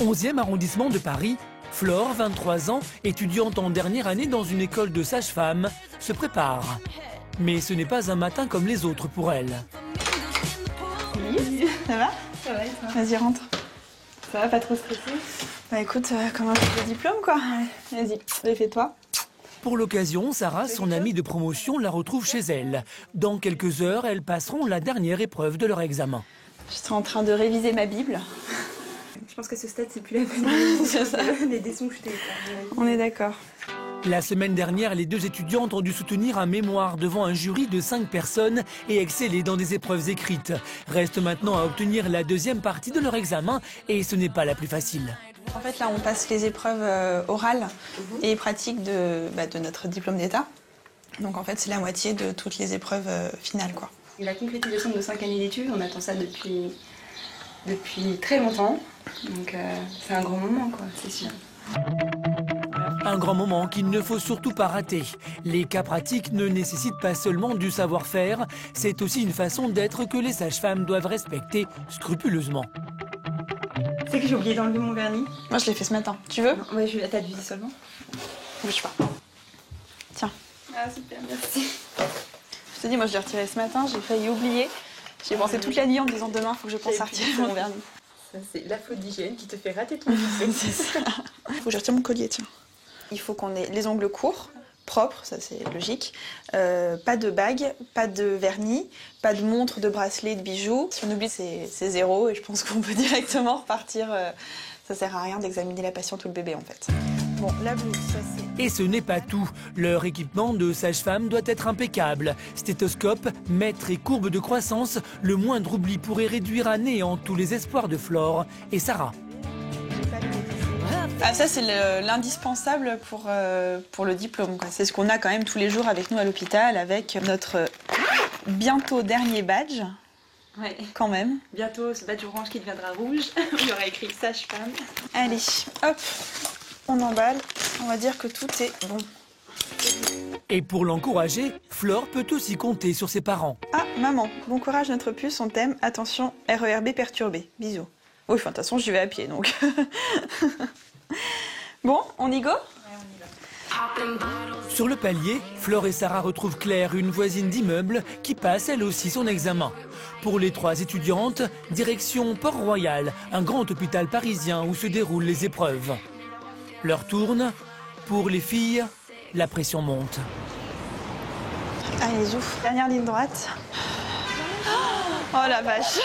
11e arrondissement de Paris, Flore, 23 ans, étudiante en dernière année dans une école de sage-femme, se prépare. Mais ce n'est pas un matin comme les autres pour elle. Oui, ça va? Ça va et toi? Vas-y, rentre. Ça va, pas trop stressé? Bah écoute, comme un peu de diplôme quoi. Ouais. Vas-y, fais-toi. Pour l'occasion, Sarah, son amie de promotion, la retrouve chez elle. Dans quelques heures, elles passeront la dernière épreuve de leur examen. Je suis en train de réviser ma Bible. Je pense qu'à ce stade, c'est plus la peine des dessouchetés. On est d'accord. La semaine dernière, les deux étudiantes ont dû soutenir un mémoire devant un jury de 5 personnes et exceller dans des épreuves écrites. Reste maintenant à obtenir la deuxième partie de leur examen et ce n'est pas la plus facile. En fait, là, on passe les épreuves orales et pratiques de notre diplôme d'État. Donc, en fait, c'est la moitié de toutes les épreuves finales, quoi. La concrétisation de nos 5 années d'études, on attend ça depuis très longtemps. Donc, c'est un grand moment, quoi, c'est sûr. Un grand moment qu'il ne faut surtout pas rater. Les cas pratiques ne nécessitent pas seulement du savoir-faire, c'est aussi une façon d'être que les sages-femmes doivent respecter scrupuleusement. Tu sais que j'ai oublié d'enlever mon vernis? Moi, je l'ai fait ce matin. Tu veux? Ouais, t'as du d'isolement? Bouge pas. Tiens. Ah, super, merci. Je te dis, moi, je l'ai retiré ce matin, j'ai failli oublier. J'y ai pensé toute la nuit en me disant demain, il faut que je pense à retirer mon vernis. Ça, c'est la faute d'hygiène qui te fait rater ton lycée. C'est ça. Faut que je retire mon collier, tiens. Il faut qu'on ait les ongles courts, propres, ça c'est logique. Pas de bague, pas de vernis, pas de montre, de bracelet, de bijoux. Si on oublie, c'est zéro et je pense qu'on peut directement repartir. Ça sert à rien d'examiner la patiente ou le bébé en fait. Bon, la blouse, ça c'est... Et ce n'est pas tout. Leur équipement de sage-femme doit être impeccable. Stéthoscope, mètre et courbe de croissance, le moindre oubli pourrait réduire à néant tous les espoirs de Flore et Sarah. Ah, ça, c'est l'indispensable pour le diplôme, quoi. C'est ce qu'on a quand même tous les jours avec nous à l'hôpital, avec notre bientôt dernier badge. Ouais. Quand même. Bientôt, ce badge orange qui deviendra rouge. Il y aura écrit sage-femme. Allez, hop, on emballe. On va dire que tout est bon. Et pour l'encourager, Flore peut aussi compter sur ses parents. Ah, maman, bon courage notre puce, on t'aime. Attention, RERB perturbé. Bisous. Oui, enfin, de toute façon, j'y vais à pied, donc... Bon, on y go? Sur le palier, Flore et Sarah retrouvent Claire, une voisine d'immeuble, qui passe elle aussi son examen. Pour les 3 étudiantes, direction Port-Royal, un grand hôpital parisien où se déroulent les épreuves. L'heure tourne. Pour les filles, la pression monte. Allez, ouf. Dernière ligne droite. Oh la vache.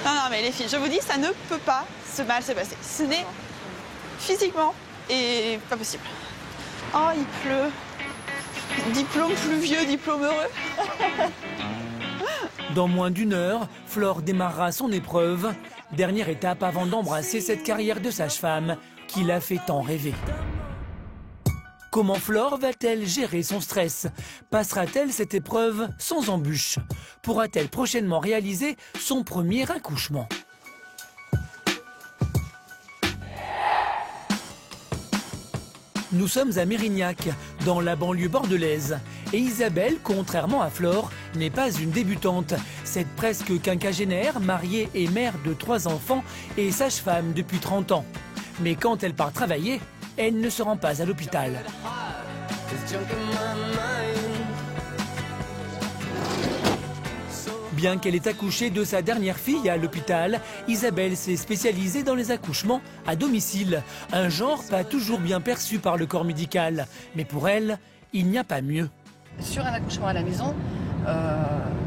Non, mais les filles, je vous dis, ça ne peut pas mal se passer. Ce n'est physiquement et pas possible. Oh, il pleut. Diplôme pluvieux, diplôme heureux. Dans moins d'1 heure, Flore démarrera son épreuve. Dernière étape avant d'embrasser cette carrière de sage-femme qui l'a fait tant rêver. Comment Flore va-t-elle gérer son stress? Passera-t-elle cette épreuve sans embûche? Pourra-t-elle prochainement réaliser son premier accouchement? Nous sommes à Mérignac, dans la banlieue bordelaise. Et Isabelle, contrairement à Flore, n'est pas une débutante. Cette presque quinquagénaire, mariée et mère de 3 enfants, est sage-femme depuis 30 ans. Mais quand elle part travailler, elle ne se rend pas à l'hôpital. Bien qu'elle ait accouché de sa dernière fille à l'hôpital, Isabelle s'est spécialisée dans les accouchements à domicile. Un genre pas toujours bien perçu par le corps médical. Mais pour elle, il n'y a pas mieux. Sur un accouchement à la maison,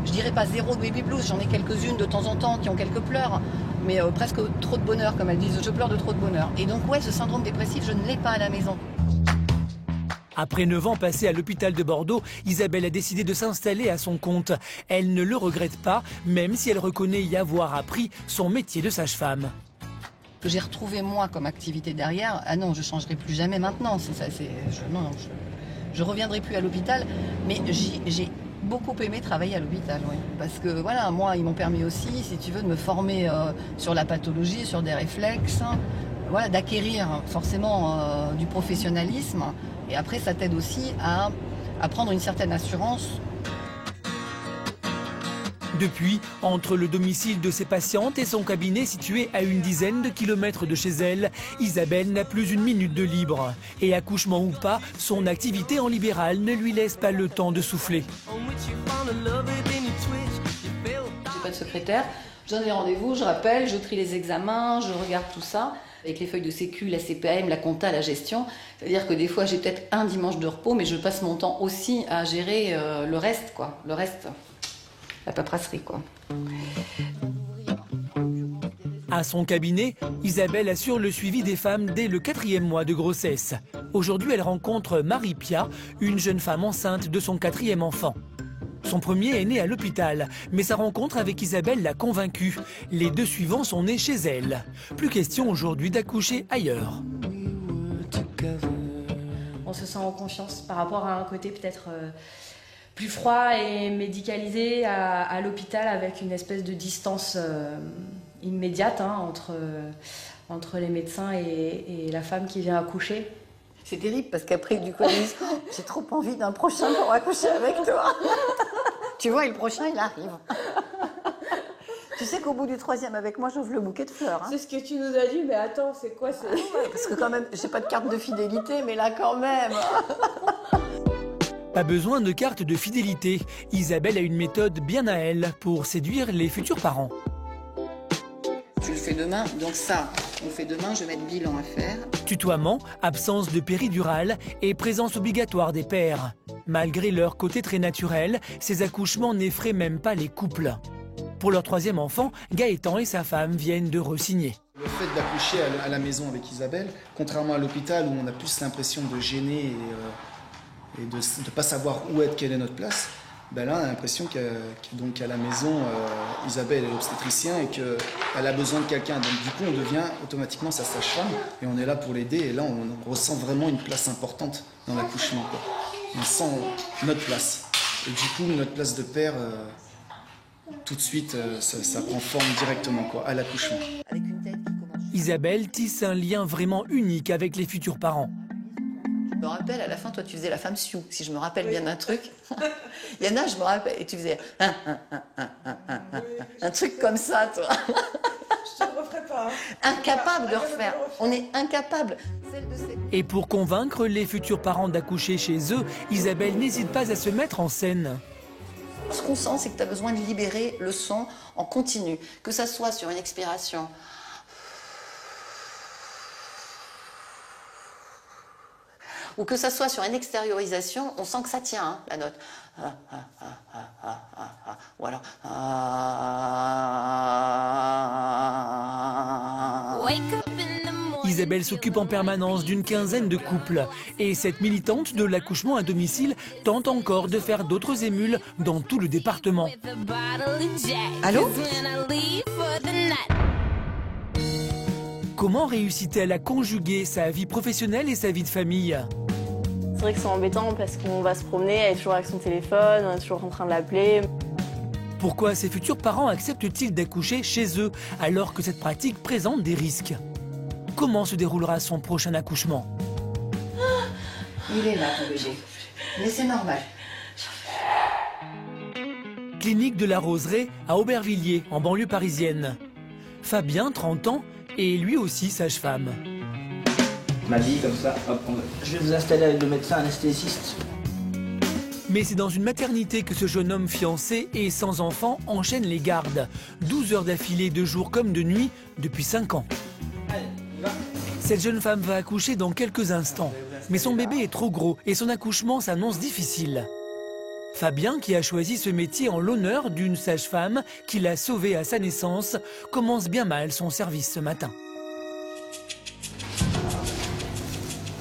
je dirais pas zéro de baby blues, j'en ai quelques-unes de temps en temps qui ont quelques pleurs, mais presque trop de bonheur, comme elles disent, je pleure de trop de bonheur. Et donc ouais, ce syndrome dépressif, je ne l'ai pas à la maison. Après 9 ans passés à l'hôpital de Bordeaux, Isabelle a décidé de s'installer à son compte. Elle ne le regrette pas, même si elle reconnaît y avoir appris son métier de sage-femme. Que j'ai retrouvé moi comme activité derrière, ah non, je changerai plus jamais maintenant. Je reviendrai plus à l'hôpital, mais j'ai beaucoup aimé travailler à l'hôpital, oui. Parce que voilà, moi, ils m'ont permis aussi, si tu veux, de me former sur la pathologie, sur des réflexes, voilà, d'acquérir forcément du professionnalisme. Et après, ça t'aide aussi à prendre une certaine assurance. Depuis, entre le domicile de ses patientes et son cabinet situé à une dizaine de kilomètres de chez elle, Isabelle n'a plus une minute de libre. Et accouchement ou pas, son activité en libéral ne lui laisse pas le temps de souffler. J'ai pas de secrétaire, je donne les rendez-vous, je rappelle, je trie les examens, je regarde tout ça. Avec les feuilles de sécu, la CPAM, la compta, la gestion. C'est-à-dire que des fois j'ai peut-être un dimanche de repos, mais je passe mon temps aussi à gérer le reste, quoi. Le reste. La paperasserie, quoi. À son cabinet, Isabelle assure le suivi des femmes dès le 4e mois de grossesse. Aujourd'hui, elle rencontre Marie-Pia, une jeune femme enceinte de son 4e enfant. Son premier est né à l'hôpital, mais sa rencontre avec Isabelle l'a convaincue. Les 2 suivants sont nés chez elle. Plus question aujourd'hui d'accoucher ailleurs. On se sent en confiance par rapport à un côté peut-être plus froid et médicalisé à l'hôpital, avec une espèce de distance immédiate entre les médecins et la femme qui vient accoucher. C'est terrible parce qu'après, du coup, ils disent « J'ai trop envie d'un prochain pour accoucher avec toi. » Tu vois, et le prochain, il arrive. Tu sais qu'au bout du 3e avec moi, j'ouvre le bouquet de fleurs. Hein. C'est ce que tu nous as dit, mais attends, c'est quoi ce... Parce que quand même, j'ai pas de carte de fidélité, mais là quand même. Pas besoin de carte de fidélité. Isabelle a une méthode bien à elle pour séduire les futurs parents. Tu le fais demain, donc ça, on fait demain, je vais mettre bilan à faire. Tutoiement, absence de péridurale et présence obligatoire des pères. Malgré leur côté très naturel, ces accouchements n'effraient même pas les couples. Pour leur 3e enfant, Gaëtan et sa femme viennent de re-signer. Le fait d'accoucher à la maison avec Isabelle, contrairement à l'hôpital où on a plus l'impression de gêner et de ne pas savoir où être, quelle est notre place, ben là on a l'impression qu'à la maison, Isabelle est l'obstétricien et qu'elle a besoin de quelqu'un. Donc du coup on devient automatiquement sa sage-femme et on est là pour l'aider. Et là on ressent vraiment une place importante dans l'accouchement. On sent notre place. Et du coup notre place de père... tout de suite, ça prend forme directement à l'accouchement. Isabelle tisse un lien vraiment unique avec les futurs parents. Je me rappelle, à la fin, toi, tu faisais la femme Sioux, si je me rappelle bien d'un truc. Yana, je me rappelle, et tu faisais un truc comme ça, toi. Je te le referai pas. Incapable de refaire. On est incapable. Et pour convaincre les futurs parents d'accoucher chez eux, Isabelle n'hésite pas à se mettre en scène. Ce qu'on sent, c'est que tu as besoin de libérer le son en continu. Que ça soit sur une expiration, ou que ça soit sur une extériorisation, on sent que ça tient, hein, la note. Ou alors... Isabelle s'occupe en permanence d'une quinzaine de couples. Et cette militante de l'accouchement à domicile tente encore de faire d'autres émules dans tout le département. Allô ? Comment réussit-elle à conjuguer sa vie professionnelle et sa vie de famille ? C'est vrai que c'est embêtant parce qu'on va se promener, elle est toujours avec son téléphone, on est toujours en train de l'appeler. Pourquoi ces futurs parents acceptent-ils d'accoucher chez eux alors que cette pratique présente des risques ? Comment se déroulera son prochain accouchement ? Il est là, ton bébé. Mais c'est normal. Clinique de la Roseraie à Aubervilliers, en banlieue parisienne. Fabien, 30 ans, est lui aussi sage-femme. M'a dit comme ça, hop, je vais vous installer avec le médecin anesthésiste. Mais c'est dans une maternité que ce jeune homme fiancé et sans enfant enchaîne les gardes. 12 heures d'affilée de jour comme de nuit depuis 5 ans. Cette jeune femme va accoucher dans quelques instants. Mais son bébé est trop gros et son accouchement s'annonce difficile. Fabien, qui a choisi ce métier en l'honneur d'une sage-femme qui l'a sauvé à sa naissance, commence bien mal son service ce matin.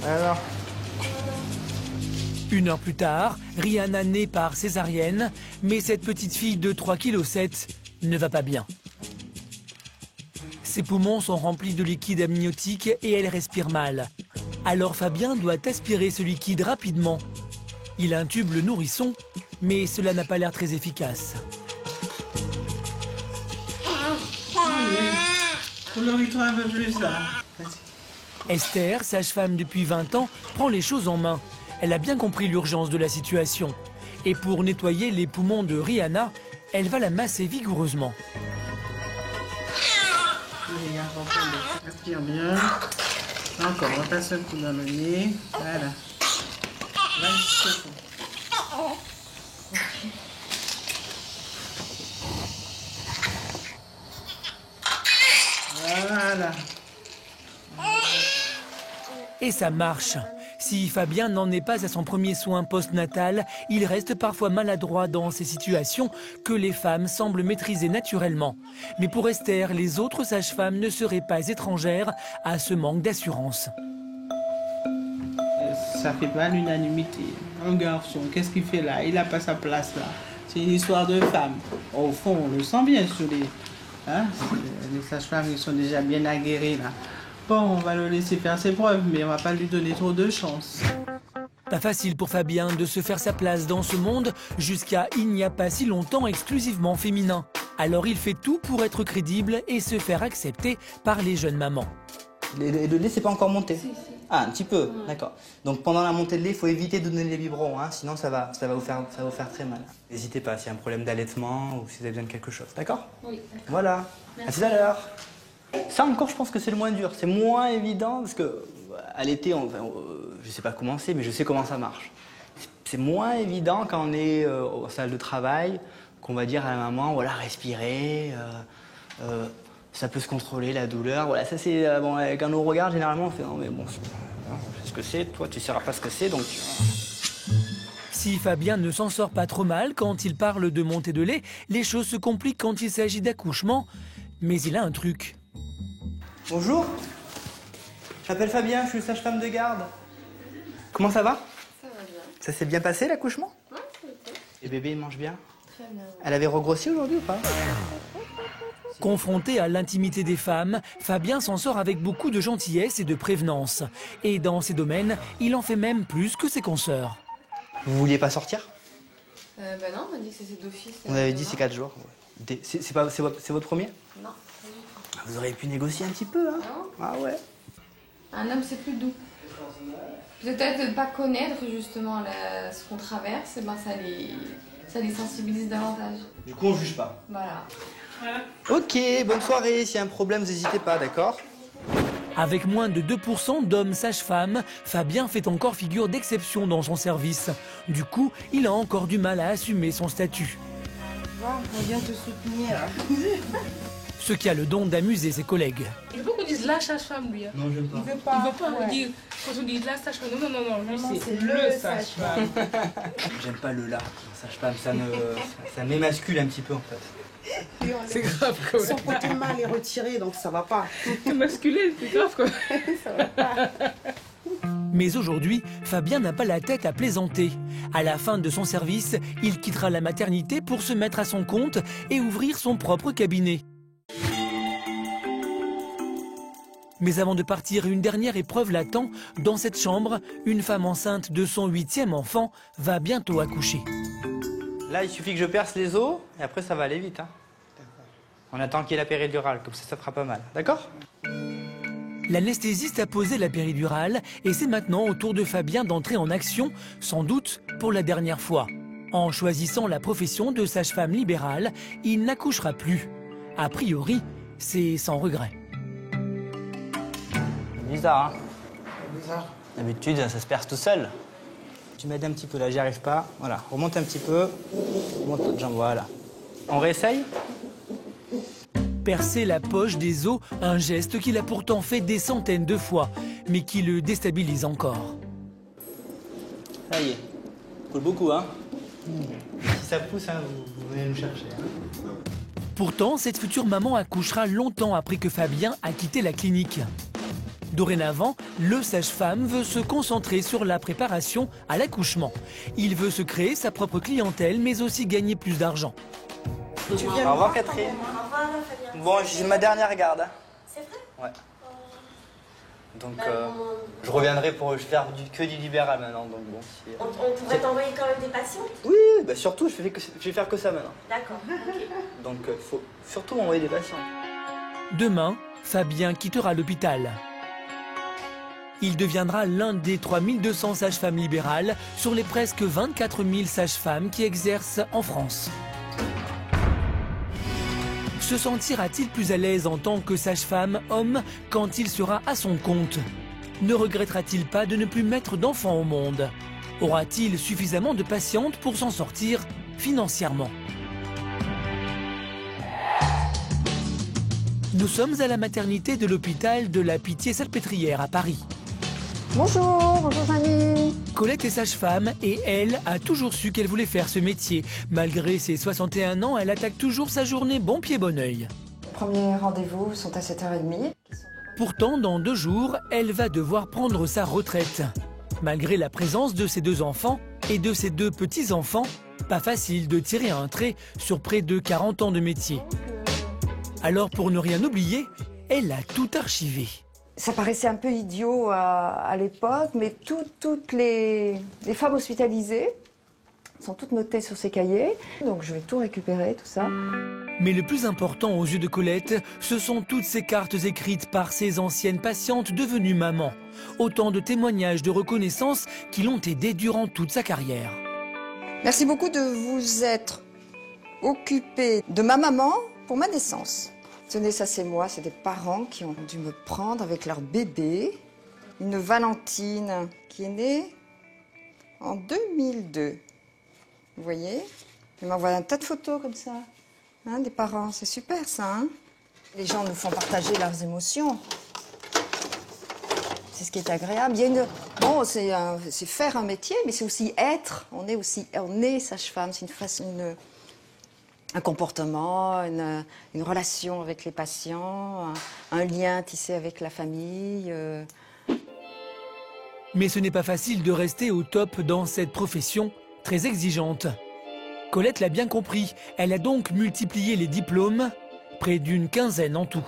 Alors ? 1 heure plus tard, Rihanna naît par césarienne, mais cette petite fille de 3,7 kg ne va pas bien. Ses poumons sont remplis de liquide amniotique et elle respire mal. Alors Fabien doit aspirer ce liquide rapidement. Il intube le nourrisson, mais cela n'a pas l'air très efficace. Colorie-toi un peu plus là. Esther, sage-femme depuis 20 ans, prend les choses en main. Elle a bien compris l'urgence de la situation. Et pour nettoyer les poumons de Rihanna, elle va la masser vigoureusement. Respire bien. Encore, on passe un coup dans le nez. Voilà. Là, jusqu'au fond. Voilà. Et ça marche. Si Fabien n'en est pas à son premier soin post-natal, il reste parfois maladroit dans ces situations que les femmes semblent maîtriser naturellement. Mais pour Esther, les autres sages-femmes ne seraient pas étrangères à ce manque d'assurance. Ça fait pas l'unanimité. Un garçon, qu'est-ce qu'il fait là? Il n'a pas sa place là. C'est une histoire de femme. Au fond, on le sent bien sur les... Hein? Les sages-femmes, ils sont déjà bien aguerris là. Bon, on va le laisser faire ses preuves, mais on va pas lui donner trop de chance. Pas facile pour Fabien de se faire sa place dans ce monde jusqu'à il n'y a pas si longtemps exclusivement féminin. Alors il fait tout pour être crédible et se faire accepter par les jeunes mamans. Le lait, c'est pas encore monté? Ah, un petit peu, d'accord. Donc pendant la montée de lait, il faut éviter de donner les biberons, hein, sinon ça va vous faire très mal. N'hésitez pas, s'il y a un problème d'allaitement ou si vous avez besoin de quelque chose, d'accord? Oui. Voilà, merci. À tout à l'heure. Ça encore, je pense que c'est le moins dur. C'est moins évident parce que à l'été, je sais pas comment c'est, mais je sais comment ça marche. C'est moins évident quand on est en salle de travail, qu'on va dire à la maman, voilà, respirer, ça peut se contrôler, la douleur. Voilà, ça c'est bon, quand on nous regarde, généralement, on fait non mais bon, je sais ce que c'est. Toi, tu sauras pas ce que c'est, donc. Si Fabien ne s'en sort pas trop mal quand il parle de montée de lait, les choses se compliquent quand il s'agit d'accouchement. Mais il a un truc. Bonjour, je m'appelle Fabien, je suis sage-femme de garde. Comment ça va? Ça va bien. Ça s'est bien passé l'accouchement? Oui, ça va bien. Et bébé, il mange bien? Très bien. Elle avait regrossi aujourd'hui ou pas? Confronté à l'intimité des femmes, Fabien s'en sort avec beaucoup de gentillesse et de prévenance. Et dans ces domaines, il en fait même plus que ses consoeurs. Vous vouliez pas sortir? Bah non, on m'a dit que c'était d'office. On avait dit c'est 4 jours. C'est votre premier? Non. Vous auriez pu négocier un petit peu, hein? Non. Ah ouais. Un homme, c'est plus doux. Peut-être de ne pas connaître justement ce qu'on traverse, et ben ça les sensibilise davantage. Du coup, on juge pas. Voilà. Ok, bonne soirée. S'il y a un problème, n'hésitez pas, d'accord? Avec moins de 2% d'hommes sages-femmes, Fabien fait encore figure d'exception dans son service. Du coup, il a encore du mal à assumer son statut. On vient te soutenir. Ce qui a le don d'amuser ses collègues. Il veut qu'on dise la sage-femme, lui. Non, j'aime pas. Il veut pas dire, quand on dit la sage-femme, non, c'est le sage-femme. J'aime pas le là, sage-femme, ça m'émascule un petit peu en fait. C'est grave quoi. Son côté mal est retiré, donc ça va pas. C'est masculin, c'est grave quoi. Ça va pas. Mais aujourd'hui, Fabien n'a pas la tête à plaisanter. À la fin de son service, il quittera la maternité pour se mettre à son compte et ouvrir son propre cabinet. Mais avant de partir, une dernière épreuve l'attend. Dans cette chambre, une femme enceinte de son 8e enfant va bientôt accoucher. Là, il suffit que je perce les os et après ça va aller vite. Hein. On attend qu'il y ait la péridurale, comme ça fera pas mal. D'accord? L'anesthésiste a posé la péridurale et c'est maintenant au tour de Fabien d'entrer en action, sans doute pour la dernière fois. En choisissant la profession de sage-femme libérale, il n'accouchera plus. A priori, c'est sans regret. Bizarre, hein? Bizarre. D'habitude, ça se perce tout seul. Tu m'aides un petit peu là, j'y arrive pas. Voilà, remonte un petit peu. Remonte l'autre jambe, voilà. On réessaye? Percer la poche des os, un geste qu'il a pourtant fait des centaines de fois, mais qui le déstabilise encore. Ça y est, coule beaucoup, hein? Si ça pousse, hein, vous venez nous chercher. Hein. Pourtant, cette future maman accouchera longtemps après que Fabien a quitté la clinique. Dorénavant, le sage-femme veut se concentrer sur la préparation à l'accouchement. Il veut se créer sa propre clientèle, mais aussi gagner plus d'argent. Au revoir Catherine. Au revoir Fabien. Bon, c'est ma dernière garde. C'est vrai? Ouais. Donc, je reviendrai pour faire que du libéral maintenant. Donc, bon, si, on pourrait t'envoyer quand même des patients? Oui, bah surtout, je vais faire que ça maintenant. D'accord. Okay. Donc, il faut surtout m'envoyer des patients. Demain, Fabien quittera l'hôpital. Il deviendra l'un des 3200 sages-femmes libérales sur les presque 24 000 sages-femmes qui exercent en France. Se sentira-t-il plus à l'aise en tant que sage-femme homme quand il sera à son compte? Ne regrettera-t-il pas de ne plus mettre d'enfants au monde? Aura-t-il suffisamment de patientes pour s'en sortir financièrement? Nous sommes à la maternité de l'hôpital de la Pitié-Salpêtrière à Paris. Bonjour, bonjour Fanny. Colette est sage-femme et elle a toujours su qu'elle voulait faire ce métier. Malgré ses 61 ans, elle attaque toujours sa journée bon pied bon oeil. Les premiers rendez-vous sont à 7h30. Pourtant, dans 2 jours, elle va devoir prendre sa retraite. Malgré la présence de ses 2 enfants et de ses 2 petits-enfants, pas facile de tirer un trait sur près de 40 ans de métier. Alors pour ne rien oublier, elle a tout archivé. Ça paraissait un peu idiot à l'époque, mais toutes les femmes hospitalisées sont toutes notées sur ces cahiers. Donc je vais tout récupérer, tout ça. Mais le plus important aux yeux de Colette, ce sont toutes ces cartes écrites par ses anciennes patientes devenues mamans. Autant de témoignages de reconnaissance qui l'ont aidée durant toute sa carrière. Merci beaucoup de vous être occupée de ma maman pour ma naissance. Tenez, ça c'est moi, c'est des parents qui ont dû me prendre avec leur bébé. Une Valentine qui est née en 2002. Vous voyez? Elle m'envoie un tas de photos comme ça, hein, des parents. C'est super ça, hein? Les gens nous font partager leurs émotions. C'est ce qui est agréable. Il y a une... Bon, c'est faire un métier, mais c'est aussi être. On est sage-femme, c'est un comportement, une relation avec les patients, un lien tissé avec la famille. Mais ce n'est pas facile de rester au top dans cette profession très exigeante. Colette l'a bien compris, elle a donc multiplié les diplômes, près d'une quinzaine en tout.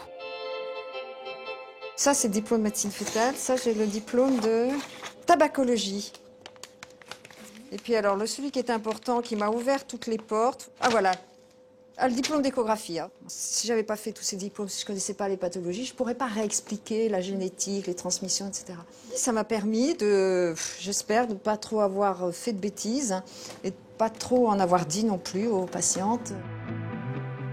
Ça, c'est le diplôme de médecine fœtale, ça, j'ai le diplôme de tabacologie. Et puis alors, celui qui est important, qui m'a ouvert toutes les portes, ah voilà, le diplôme d'échographie. Hein. Si j'avais pas fait tous ces diplômes, si je connaissais pas les pathologies, je pourrais pas réexpliquer la génétique, les transmissions, etc. Ça m'a permis j'espère, de pas trop avoir fait de bêtises, hein, et de pas trop en avoir dit non plus aux patientes.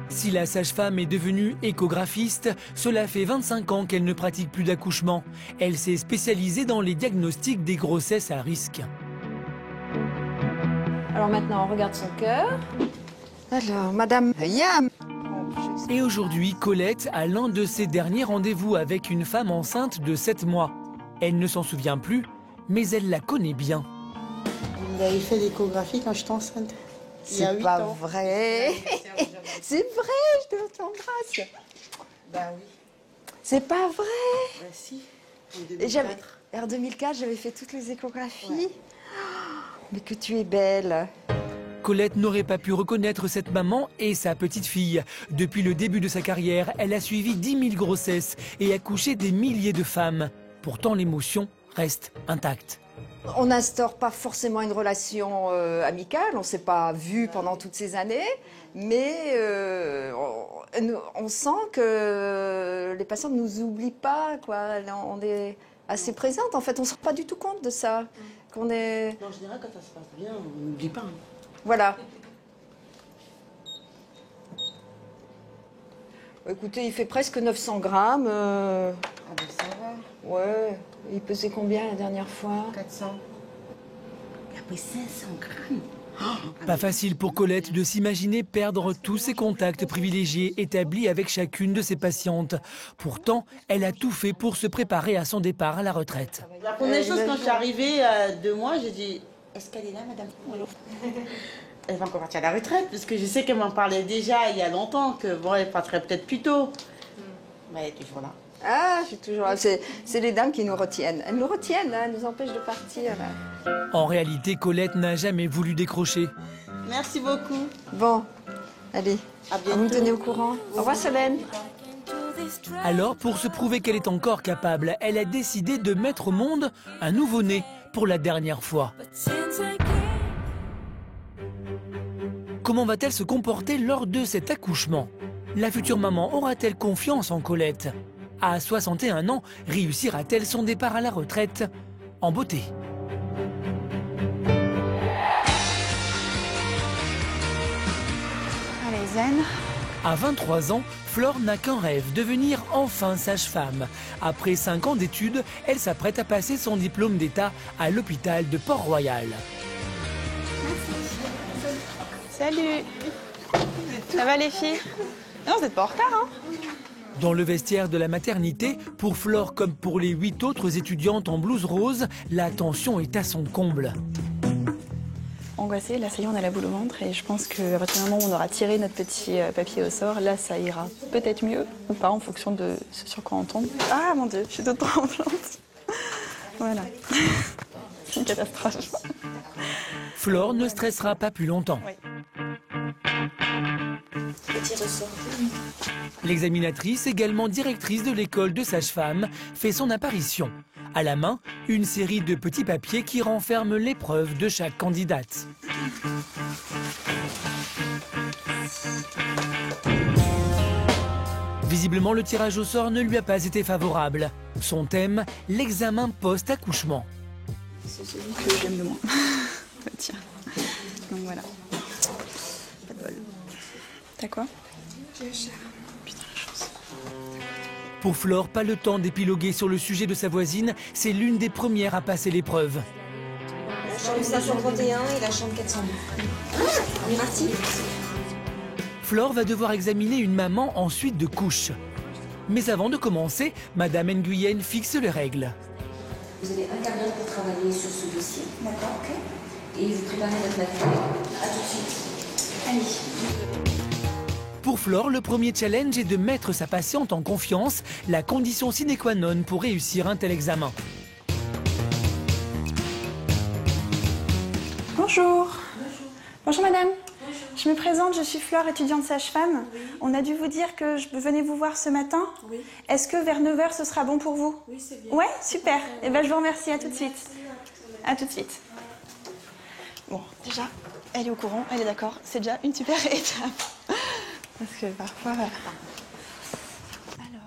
Si la sage-femme est devenue échographiste, cela fait 25 ans qu'elle ne pratique plus d'accouchement. Elle s'est spécialisée dans les diagnostics des grossesses à risque. Alors maintenant, on regarde son cœur. Alors, Madame Yam. Et aujourd'hui, Colette a l'un de ses derniers rendez-vous avec une femme enceinte de 7 mois. Elle ne s'en souvient plus, mais elle la connaît bien. Vous avez fait l'échographie quand j'étais enceinte. C'est pas vrai. C'est vrai, je t'embrasse. Ben oui. C'est pas vrai. Ben si. En 2004, j'avais fait toutes les échographies. Ouais. Oh, mais que tu es belle. Colette n'aurait pas pu reconnaître cette maman et sa petite fille. Depuis le début de sa carrière, elle a suivi 10 000 grossesses et accouché des milliers de femmes. Pourtant, l'émotion reste intacte. On n'instaure pas forcément une relation amicale, on ne s'est pas vu pendant toutes ces années, mais on sent que les patients ne nous oublient pas, quoi. On est assez présente, en fait, on ne se rend pas du tout compte de ça. Qu'on est... En général, quand ça se passe bien, on n'oublie pas. Hein. Voilà. Écoutez, il fait presque 900 grammes. Ah ben ça va. Ouais. Il pesait combien la dernière fois? 400. Il a pris 500 grammes. Pas facile pour Colette de s'imaginer perdre tous ses contacts privilégiés établis avec chacune de ses patientes. Pourtant, elle a tout fait pour se préparer à son départ à la retraite. La première chose, quand je suis arrivée à 2 mois, j'ai dit, est-ce qu'elle est là, madame? Elle va encore partir à la retraite, parce que je sais qu'elle m'en parlait déjà il y a longtemps, que bon, elle partirait peut-être plus tôt. Mais elle est toujours là. Ah, je suis toujours là. C'est les dames qui nous retiennent. Elles nous retiennent, hein, elles nous empêchent de partir. Là. En réalité, Colette n'a jamais voulu décrocher. Merci beaucoup. Bon, allez, à bientôt. Vous me tenez au courant. Au revoir, Solène. Alors, pour se prouver qu'elle est encore capable, elle a décidé de mettre au monde un nouveau-né pour la dernière fois. Comment va-t-elle se comporter lors de cet accouchement? La future maman aura-t-elle confiance en Colette? À 61 ans, réussira-t-elle son départ à la retraite en beauté? Allez, zen. À 23 ans, Flore n'a qu'un rêve, devenir enfin sage-femme. Après 5 ans d'études, elle s'apprête à passer son diplôme d'État à l'hôpital de Port-Royal. Salut. Ça va les filles? Non, vous n'êtes pas en retard, hein? Dans le vestiaire de la maternité, pour Flore comme pour les 8 autres étudiantes en blouse rose, la tension est à son comble. Angoissée, là ça y est, on a la boule au ventre et je pense qu'à partir du moment où on aura tiré notre petit papier au sort, là ça ira peut-être mieux ou pas en fonction de ce sur quoi on tombe. Ah mon Dieu, je suis toute tremblante. Voilà. C'est une catastrophe. Flore ne stressera pas plus longtemps. Oui. Petit ressort. L'examinatrice, également directrice de l'école de sage-femme, fait son apparition. À la main, une série de petits papiers qui renferment l'épreuve de chaque candidate. Visiblement, le tirage au sort ne lui a pas été favorable. Son thème, l'examen post-accouchement. C'est celui que j'aime le moins. Tiens. Donc voilà. Pas de bol. T'as quoi? Putain, la chance. Pour Flore, pas le temps d'épiloguer sur le sujet de sa voisine, c'est l'une des premières à passer l'épreuve. La chambre 531 et la chambre 402. On est parti. Flore va devoir examiner une maman en suite de couches. Mais avant de commencer, Madame Nguyen fixe les règles. Vous avez un quart d'heure pour travailler sur ce dossier. D'accord, ok. Et vous préparez votre matériel. À tout de suite. Allez. Pour Flore, le premier challenge est de mettre sa patiente en confiance, la condition sine qua non pour réussir un tel examen. Bonjour. Bonjour madame. Je me présente, je suis Flore, étudiante sage-femme. Oui. On a dû vous dire que je venais vous voir ce matin. Oui. Est-ce que vers 9 h ce sera bon pour vous? Oui, c'est bien. Ouais, super. Eh ben, je vous remercie, à tout de suite. À tout de suite. Bon, déjà, elle est au courant, elle est d'accord. C'est déjà une super étape. Parce que parfois...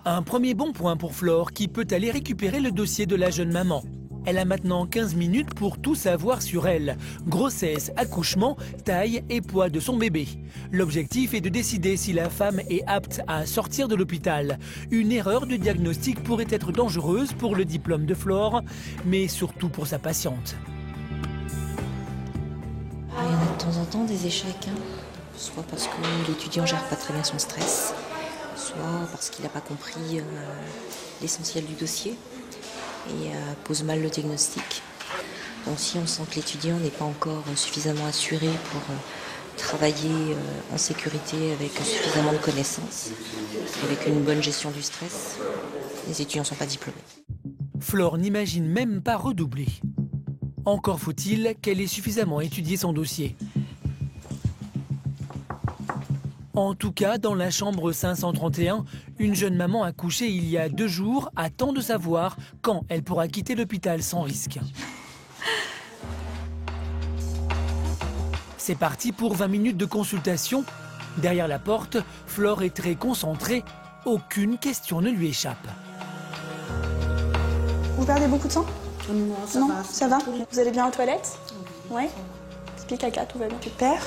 Un premier bon point pour Flore qui peut aller récupérer le dossier de la jeune maman. Elle a maintenant 15 minutes pour tout savoir sur elle. Grossesse, accouchement, taille et poids de son bébé. L'objectif est de décider si la femme est apte à sortir de l'hôpital. Une erreur de diagnostic pourrait être dangereuse pour le diplôme de Flore, mais surtout pour sa patiente. Il y en a de temps en temps des échecs, hein. Soit parce que l'étudiant gère pas très bien son stress, soit parce qu'il n'a pas compris l'essentiel du dossier et pose mal le diagnostic. Donc si on sent que l'étudiant n'est pas encore suffisamment assuré pour travailler en sécurité avec suffisamment de connaissances, avec une bonne gestion du stress, les étudiants ne sont pas diplômés. Flore n'imagine même pas redoubler. Encore faut-il qu'elle ait suffisamment étudié son dossier. En tout cas, dans la chambre 531, une jeune maman accouchée il y a 2 jours attend de savoir quand elle pourra quitter l'hôpital sans risque. C'est parti pour 20 minutes de consultation. Derrière la porte, Flore est très concentrée. Aucune question ne lui échappe. Vous perdez beaucoup de sang? Non, ça va. Vous allez bien aux toilettes? Oui. Pipi, caca, tout va bien. Super.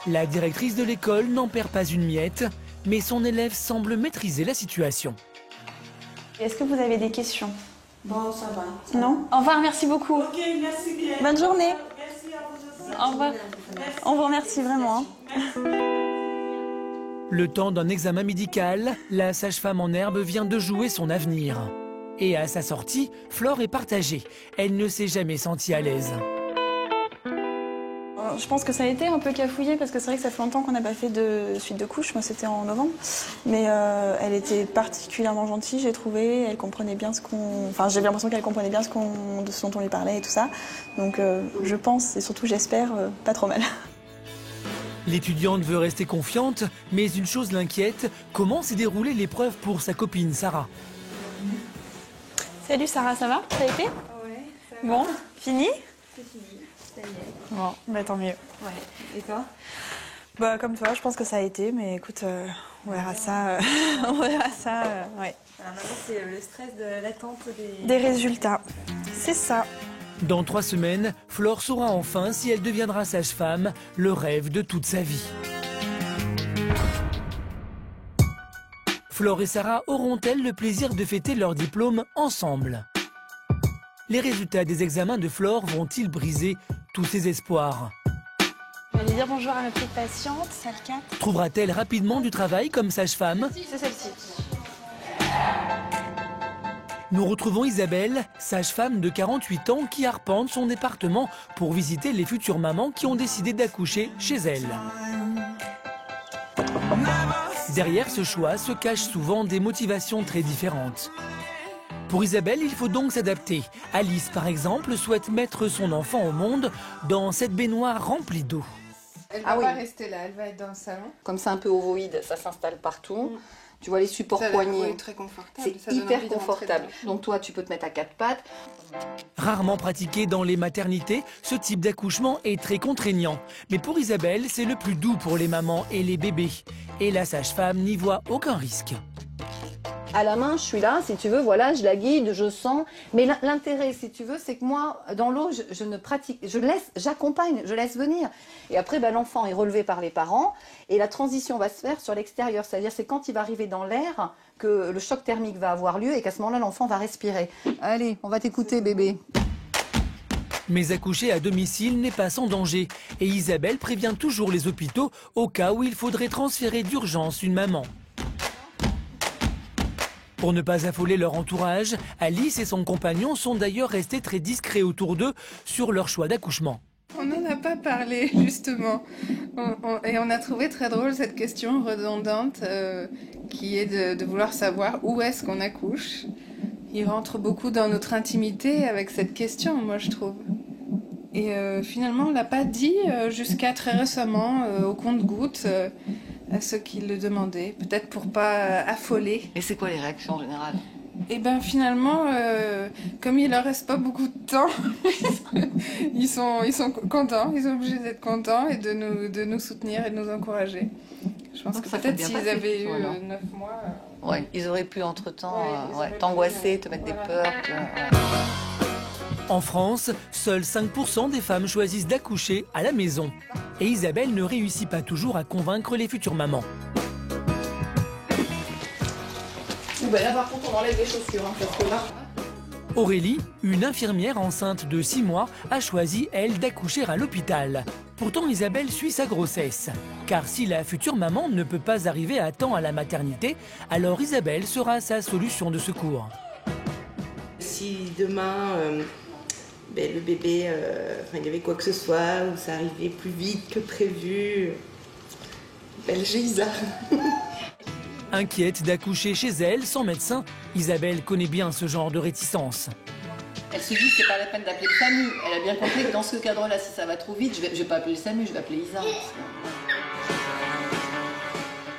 La directrice de l'école n'en perd pas une miette, mais son élève semble maîtriser la situation. Est-ce que vous avez des questions? Bon, ça va. Non? Au revoir, merci beaucoup. Ok, merci bien. Bonne journée. Merci à vous aussi. Au revoir. On vous remercie vraiment. Le temps d'un examen médical, la sage-femme en herbe vient de jouer son avenir. Et à sa sortie, Flore est partagée. Elle ne s'est jamais sentie à l'aise. Je pense que ça a été un peu cafouillé parce que c'est vrai que ça fait longtemps qu'on n'a pas fait de suite de couches. Moi, c'était en novembre. Mais elle était particulièrement gentille, j'ai trouvé. Elle comprenait bien ce qu'on... Enfin, j'ai l'impression qu'elle comprenait bien ce dont on lui parlait et tout ça. Donc, je pense et surtout, j'espère, pas trop mal. L'étudiante veut rester confiante, mais une chose l'inquiète. Comment s'est déroulée l'épreuve pour sa copine Sarah? Salut Sarah, ça va? Ça a été? Ouais, ça va. Bon, fini? C'est fini, ça y est. Bon, bah tant mieux. Ouais, et toi? Bah comme toi, je pense que ça a été, mais écoute, on verra ça. On verra ça, ouais. Alors maintenant, c'est le stress de l'attente des résultats. C'est ça. Dans 3 semaines, Flore saura enfin si elle deviendra sage-femme, le rêve de toute sa vie. Flore et Sarah auront-elles le plaisir de fêter leur diplôme ensemble? Les résultats des examens de Flore vont-ils briser tous ses espoirs? Je vais aller dire bonjour à ma petite patiente, salle 4. Trouvera-t-elle rapidement du travail comme sage-femme? C'est celle-ci. Nous retrouvons Isabelle, sage-femme de 48 ans qui arpente son département pour visiter les futures mamans qui ont décidé d'accoucher chez elle. Derrière ce choix se cachent souvent des motivations très différentes. Pour Isabelle, il faut donc s'adapter. Alice, par exemple, souhaite mettre son enfant au monde dans cette baignoire remplie d'eau. Elle va pas rester là, elle va être dans le salon. Comme c'est un peu ovoïde, ça s'installe partout. Tu vois les supports poignets. Très confortable. C'est hyper confortable. Donc toi, tu peux te mettre à 4 pattes. Rarement pratiqué dans les maternités, ce type d'accouchement est très contraignant. Mais pour Isabelle, c'est le plus doux pour les mamans et les bébés. Et la sage-femme n'y voit aucun risque. À la main, je suis là, si tu veux, voilà, je la guide, je sens. Mais l'intérêt, si tu veux, c'est que moi, dans l'eau, je ne pratique, j'accompagne, je laisse venir. Et après, l'enfant est relevé par les parents et la transition va se faire sur l'extérieur. C'est-à-dire, c'est quand il va arriver dans l'air que le choc thermique va avoir lieu et qu'à ce moment-là, l'enfant va respirer. Allez, on va t'écouter, bébé. Mais accoucher à domicile n'est pas sans danger. Et Isabelle prévient toujours les hôpitaux au cas où il faudrait transférer d'urgence une maman. Pour ne pas affoler leur entourage, Alice et son compagnon sont d'ailleurs restés très discrets autour d'eux sur leur choix d'accouchement. On n'en a pas parlé, justement. Et on a trouvé très drôle cette question redondante qui est de vouloir savoir où est-ce qu'on accouche. Il rentre beaucoup dans notre intimité avec cette question, moi, je trouve. Et finalement, on ne l'a pas dit jusqu'à très récemment, au compte-gouttes, à ceux qui le demandaient, peut-être pour pas affoler. Et c'est quoi les réactions en général? Et ben finalement, comme il leur reste pas beaucoup de temps, ils sont contents, ils sont obligés d'être contents et de nous soutenir et de nous encourager. Je pense que peut-être s'ils avaient eu 9 mois... Ouais, ils auraient pu entre-temps t'angoisser, te mettre des peurs. En France, seuls 5% des femmes choisissent d'accoucher à la maison. Et Isabelle ne réussit pas toujours à convaincre les futures mamans. Là, par contre, on enlève les chaussures, parce que là... Aurélie, une infirmière enceinte de 6 mois, a choisi, elle, d'accoucher à l'hôpital. Pourtant, Isabelle suit sa grossesse. Car si la future maman ne peut pas arriver à temps à la maternité, alors Isabelle sera sa solution de secours. Si demain, le bébé, il y avait quoi que ce soit, ou ça arrivait plus vite que prévu, j'ai Isa. Inquiète d'accoucher chez elle, sans médecin, Isabelle connaît bien ce genre de réticence. Elle se dit que c'est pas la peine d'appeler le SAMU. Elle a bien compris que dans ce cadre-là, si ça va trop vite, je vais pas appeler le SAMU, je vais appeler Isa.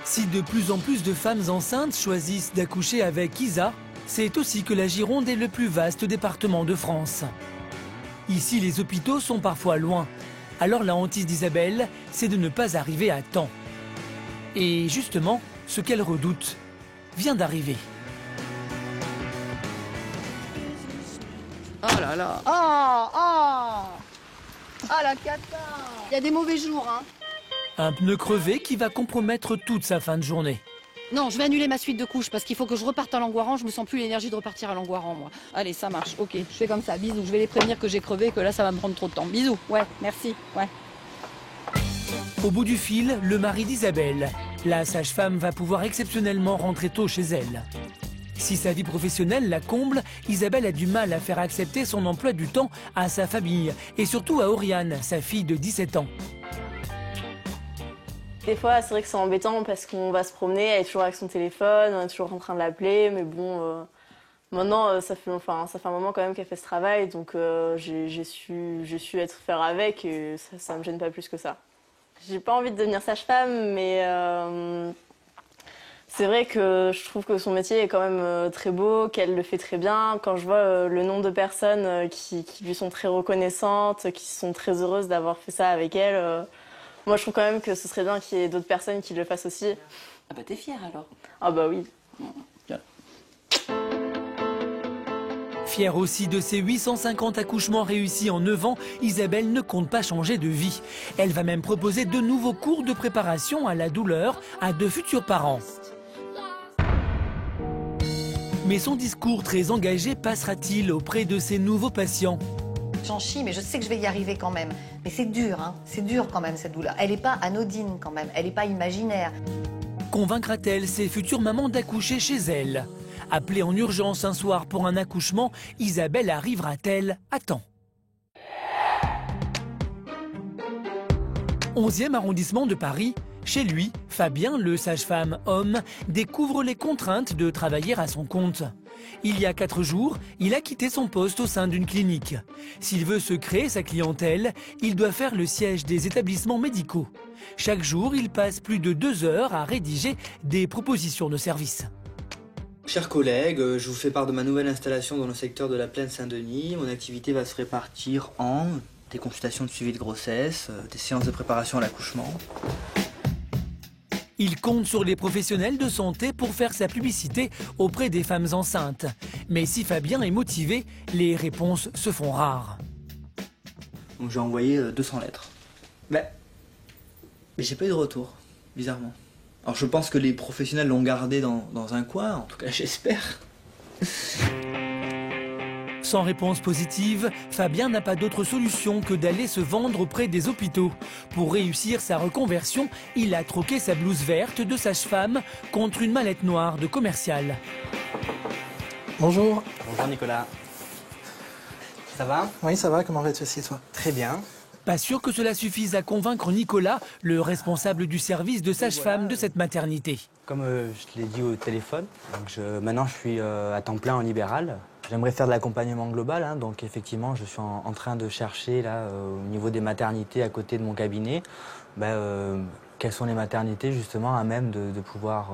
Si de plus en plus de femmes enceintes choisissent d'accoucher avec Isa, c'est aussi que la Gironde est le plus vaste département de France. Ici, les hôpitaux sont parfois loin. Alors la hantise d'Isabelle, c'est de ne pas arriver à temps. Et justement, ce qu'elle redoute vient d'arriver. Oh là là. Ah la cata. Il y a des mauvais jours, hein. Un pneu crevé qui va compromettre toute sa fin de journée. Non, je vais annuler ma suite de couches parce qu'il faut que je reparte à Langoiran. Je me sens plus l'énergie de repartir à Langoiran, moi. Allez, ça marche. Ok, je fais comme ça. Bisous. Je vais les prévenir que j'ai crevé, que là, ça va me prendre trop de temps. Bisous. Ouais, merci. Ouais. Au bout du fil, le mari d'Isabelle. La sage-femme va pouvoir exceptionnellement rentrer tôt chez elle. Si sa vie professionnelle la comble, Isabelle a du mal à faire accepter son emploi du temps à sa famille et surtout à Oriane, sa fille de 17 ans. Des fois, c'est vrai que c'est embêtant parce qu'on va se promener, elle est toujours avec son téléphone, on est toujours en train de l'appeler, mais bon, maintenant, ça fait un moment quand même qu'elle fait ce travail, donc j'ai su être faire avec et ça me gêne pas plus que ça. J'ai pas envie de devenir sage-femme, mais c'est vrai que je trouve que son métier est quand même très beau, qu'elle le fait très bien. Quand je vois le nombre de personnes qui lui sont très reconnaissantes, qui sont très heureuses d'avoir fait ça avec elle, moi je trouve quand même que ce serait bien qu'il y ait d'autres personnes qui le fassent aussi. Ah bah t'es fière alors? Ah bah oui. Fière aussi de ses 850 accouchements réussis en 9 ans, Isabelle ne compte pas changer de vie. Elle va même proposer de nouveaux cours de préparation à la douleur à de futurs parents. Mais son discours très engagé passera-t-il auprès de ses nouveaux patients? J'en chie, mais je sais que je vais y arriver quand même. Mais c'est dur, hein. C'est dur quand même cette douleur. Elle n'est pas anodine quand même, elle n'est pas imaginaire. Convaincra-t-elle ses futures mamans d'accoucher chez elle? Appelée en urgence un soir pour un accouchement, Isabelle arrivera-t-elle à temps? 11e arrondissement de Paris. Chez lui, Fabien, le sage-femme homme, découvre les contraintes de travailler à son compte. Il y a 4 jours, il a quitté son poste au sein d'une clinique. S'il veut se créer sa clientèle, il doit faire le siège des établissements médicaux. Chaque jour, il passe plus de 2 heures à rédiger des propositions de services. Chers collègues, je vous fais part de ma nouvelle installation dans le secteur de la Plaine Saint-Denis. Mon activité va se répartir en des consultations de suivi de grossesse, des séances de préparation à l'accouchement. Il compte sur les professionnels de santé pour faire sa publicité auprès des femmes enceintes. Mais si Fabien est motivé, les réponses se font rares. Donc j'ai envoyé 200 lettres. Mais j'ai pas eu de retour, bizarrement. Alors je pense que les professionnels l'ont gardé dans un coin, en tout cas j'espère. Sans réponse positive, Fabien n'a pas d'autre solution que d'aller se vendre auprès des hôpitaux. Pour réussir sa reconversion, il a troqué sa blouse verte de sage-femme contre une mallette noire de commercial. Bonjour. Bonjour Nicolas. Ça va? Oui, ça va, comment vas-tu aussi toi? Très bien. Pas sûr que cela suffise à convaincre Nicolas, le responsable du service de sage-femme de cette maternité. Comme je te l'ai dit au téléphone, donc maintenant je suis à temps plein en libéral. J'aimerais faire de l'accompagnement global, hein, donc effectivement je suis en train de chercher là, au niveau des maternités à côté de mon cabinet, quelles sont les maternités justement à même de pouvoir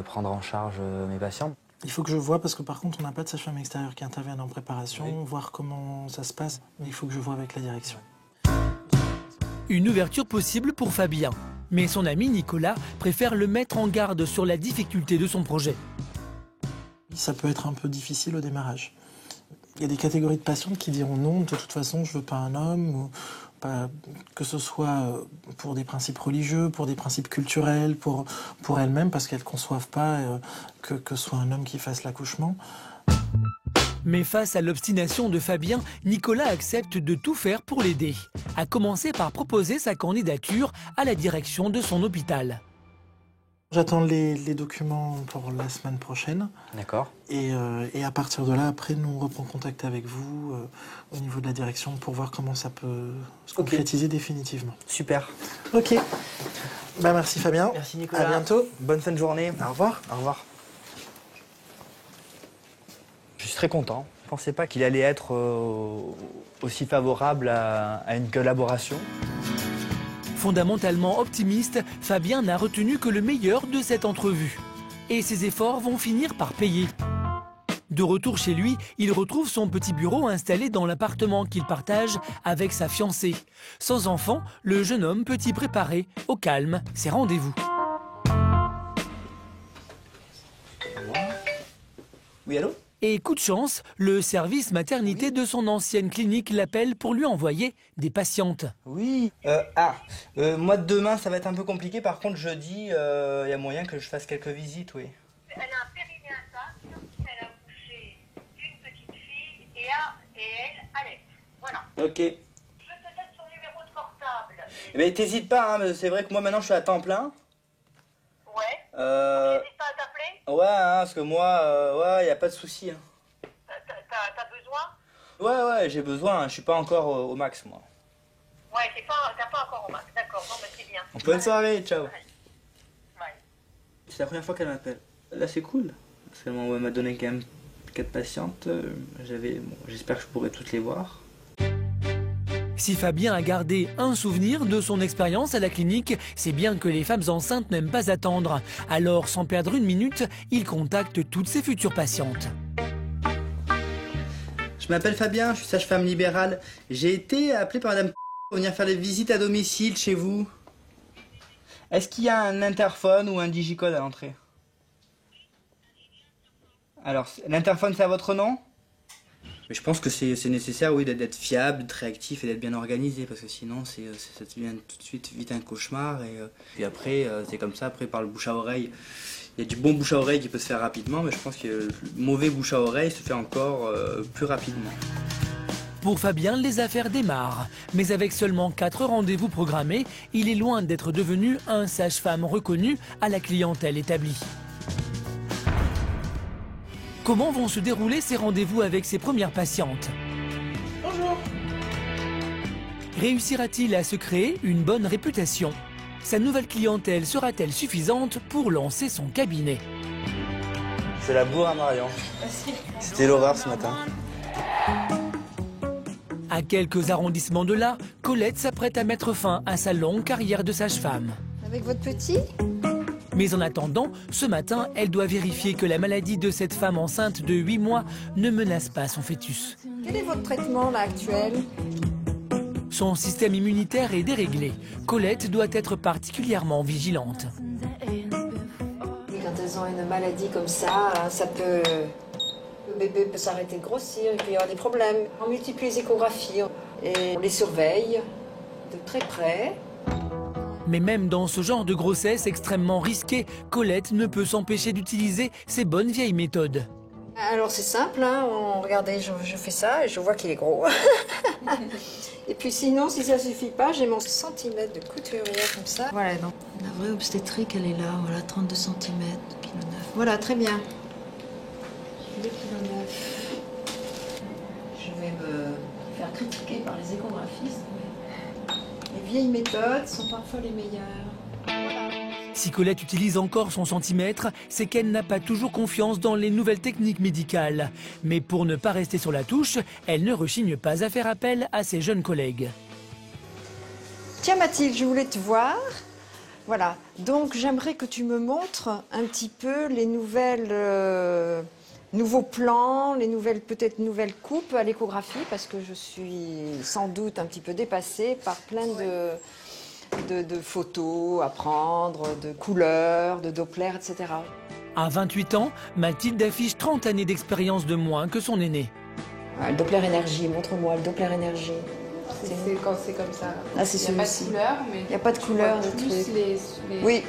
prendre en charge mes patients. Il faut que je vois, parce que par contre on n'a pas de sage-femme extérieure qui intervienne en préparation, oui. Voir comment ça se passe, mais il faut que je vois avec la direction. Une ouverture possible pour Fabien, mais son ami Nicolas préfère le mettre en garde sur la difficulté de son projet. Ça peut être un peu difficile au démarrage. Il y a des catégories de patientes qui diront non, de toute façon je veux pas un homme, ou pas, que ce soit pour des principes religieux, pour des principes culturels, pour elles-mêmes, parce qu'elles ne conçoivent pas que ce soit un homme qui fasse l'accouchement. Mais face à l'obstination de Fabien, Nicolas accepte de tout faire pour l'aider, à commencer par proposer sa candidature à la direction de son hôpital. J'attends les documents pour la semaine prochaine. D'accord. Et à partir de là, après, nous reprenons contact avec vous au niveau de la direction pour voir comment ça peut se concrétiser définitivement. Super. Ok. Merci Fabien. Merci Nicolas. À bientôt. Bonne fin de journée. Au revoir. Au revoir. Je suis très content. Je ne pensais pas qu'il allait être aussi favorable à une collaboration. Fondamentalement optimiste, Fabien n'a retenu que le meilleur de cette entrevue. Et ses efforts vont finir par payer. De retour chez lui, il retrouve son petit bureau installé dans l'appartement qu'il partage avec sa fiancée. Sans enfant, le jeune homme peut y préparer, au calme, ses rendez-vous. Oui, allô? Et coup de chance, le service maternité de son ancienne clinique l'appelle pour lui envoyer des patientes. Oui. Moi demain ça va être un peu compliqué. Par contre jeudi, il y a moyen que je fasse quelques visites, oui. Elle a un périnée intact, elle a accouché d'une petite fille et elle allait. Voilà. Ok. Je te donne son numéro de portable. Mais t'hésites pas, hein, c'est vrai que moi maintenant je suis à temps plein. Ouais. T'hésites pas à t'appeler? Ouais, hein, parce que moi, ouais, y a pas de souci. Hein. T'as besoin? Ouais, j'ai besoin. Hein, je suis pas encore au max, moi. Ouais, t'as pas encore au max. D'accord, non, mais c'est bien. Bonne soirée, ciao. Ouais. C'est la première fois qu'elle m'appelle. Là, c'est cool. Parce qu'elle m'a donné quand même 4 patientes. J'espère que je pourrai toutes les voir. Si Fabien a gardé un souvenir de son expérience à la clinique, c'est bien que les femmes enceintes n'aiment pas attendre. Alors, sans perdre une minute, il contacte toutes ses futures patientes. Je m'appelle Fabien, je suis sage-femme libérale. J'ai été appelé par madame pour venir faire des visites à domicile chez vous. Est-ce qu'il y a un interphone ou un digicode à l'entrée? Alors, l'interphone, c'est à votre nom? Mais je pense que c'est nécessaire, oui, d'être fiable, d'être réactif et d'être bien organisé, parce que sinon ça devient tout de suite vite un cauchemar. Et puis après, c'est comme ça, après par le bouche à oreille. Il y a du bon bouche à oreille qui peut se faire rapidement, mais je pense que le mauvais bouche à oreille se fait encore plus rapidement. Pour Fabien, les affaires démarrent. Mais avec seulement 4 rendez-vous programmés, il est loin d'être devenu un sage-femme reconnu à la clientèle établie. Comment vont se dérouler ces rendez-vous avec ses premières patientes? Bonjour. Réussira-t-il à se créer une bonne réputation? Sa nouvelle clientèle sera-t-elle suffisante pour lancer son cabinet? C'est la bourre à Marion. C'était l'horreur ce matin. À quelques arrondissements de là, Colette s'apprête à mettre fin à sa longue carrière de sage-femme. Avec votre petit? Mais en attendant, ce matin, elle doit vérifier que la maladie de cette femme enceinte de 8 mois ne menace pas son fœtus. Quel est votre traitement là actuel? Son système immunitaire est déréglé. Colette doit être particulièrement vigilante. Quand elles ont une maladie comme ça, le bébé peut s'arrêter de grossir, il peut y avoir des problèmes. On multiplie les échographies et on les surveille de très près. Mais même dans ce genre de grossesse extrêmement risquée, Colette ne peut s'empêcher d'utiliser ses bonnes vieilles méthodes. Alors c'est simple, hein, regardez, je fais ça et je vois qu'il est gros. Et puis sinon, si ça suffit pas, j'ai mon centimètre de couturière comme ça. Voilà, donc la vraie obstétrique, elle est là, voilà, 32 cm, 2,9 kg. Voilà, très bien. 2,9 kg. Je vais me faire critiquer par les échographistes. Les vieilles méthodes sont parfois les meilleures. Si Colette utilise encore son centimètre, c'est qu'elle n'a pas toujours confiance dans les nouvelles techniques médicales. Mais pour ne pas rester sur la touche, elle ne rechigne pas à faire appel à ses jeunes collègues. Tiens Mathilde, je voulais te voir. Voilà, donc j'aimerais que tu me montres un petit peu les nouveaux plans, les peut-être nouvelles coupes à l'échographie, parce que je suis sans doute un petit peu dépassée par plein de photos à prendre, de couleurs, de Doppler, etc. À 28 ans, Mathilde affiche 30 années d'expérience de moins que son aîné. Ah, le Doppler énergie, montre-moi le Doppler énergie. C'est quand c'est comme ça. Ah, c'est celui-ci. Il n'y a pas de couleur, mais il n'y a pas de couleur, de plus truc. les... Oui.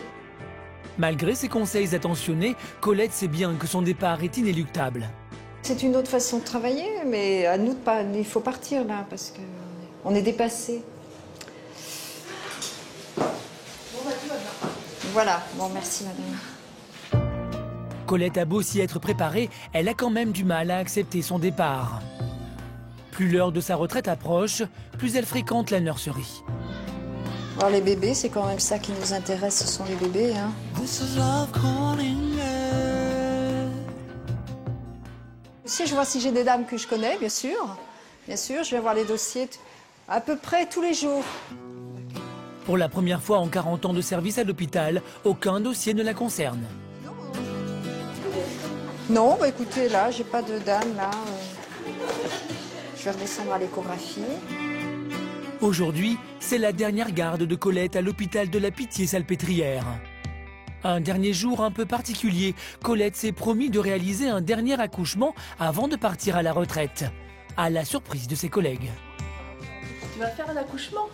Malgré ses conseils attentionnés, Colette sait bien que son départ est inéluctable. C'est une autre façon de travailler, mais à nous, il faut partir là, parce qu'on est dépassés. Voilà, bon merci madame. Colette a beau s'y être préparée, elle a quand même du mal à accepter son départ. Plus l'heure de sa retraite approche, plus elle fréquente la nurserie. Alors les bébés, c'est quand même ça qui nous intéresse, ce sont les bébés. Hein. Si je vois si j'ai des dames que je connais, bien sûr. Bien sûr, je vais voir les dossiers à peu près tous les jours. Pour la première fois en 40 ans de service à l'hôpital, aucun dossier ne la concerne. Non, bah écoutez, là, j'ai pas de dame, là. Je vais redescendre à l'échographie. Aujourd'hui, c'est la dernière garde de Colette à l'hôpital de la Pitié-Salpêtrière. Un dernier jour un peu particulier, Colette s'est promis de réaliser un dernier accouchement avant de partir à la retraite, à la surprise de ses collègues. Tu vas faire un accouchement?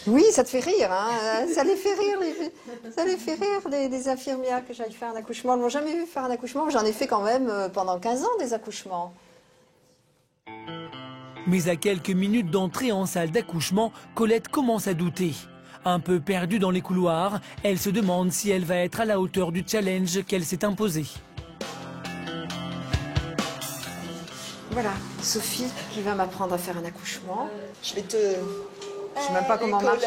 Oui, ça te fait rire, hein. Ça les fait rire, des infirmières que j'aille faire un accouchement. Elles m'ont jamais vu faire un accouchement. J'en ai fait quand même pendant 15 ans des accouchements. Mais à quelques minutes d'entrée en salle d'accouchement, Colette commence à douter. Un peu perdue dans les couloirs, elle se demande si elle va être à la hauteur du challenge qu'elle s'est imposé. Voilà, Sophie qui va m'apprendre à faire un accouchement. Je vais te... Je sais même pas comment marche.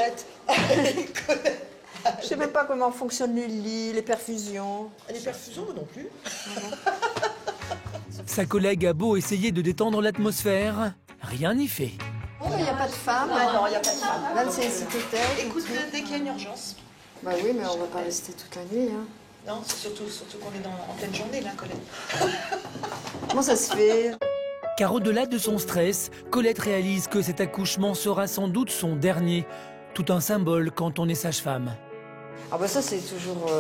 Je sais même pas comment fonctionnent les lits, les perfusions. Les perfusions, non plus. Sa collègue a beau essayer de détendre l'atmosphère, rien n'y fait. Il n'y a pas de femme. Non, il n'y a pas de femme. Là, c'est peut-être. Écoute, dès qu'il y a une urgence. Bah oui, mais on va pas rester toute la nuit. Hein. Non, c'est surtout qu'on est en pleine journée, là, Colette. Comment ça se fait? Car au-delà de son stress, Colette réalise que cet accouchement sera sans doute son dernier. Tout un symbole quand on est sage-femme. Ah bah ça c'est toujours...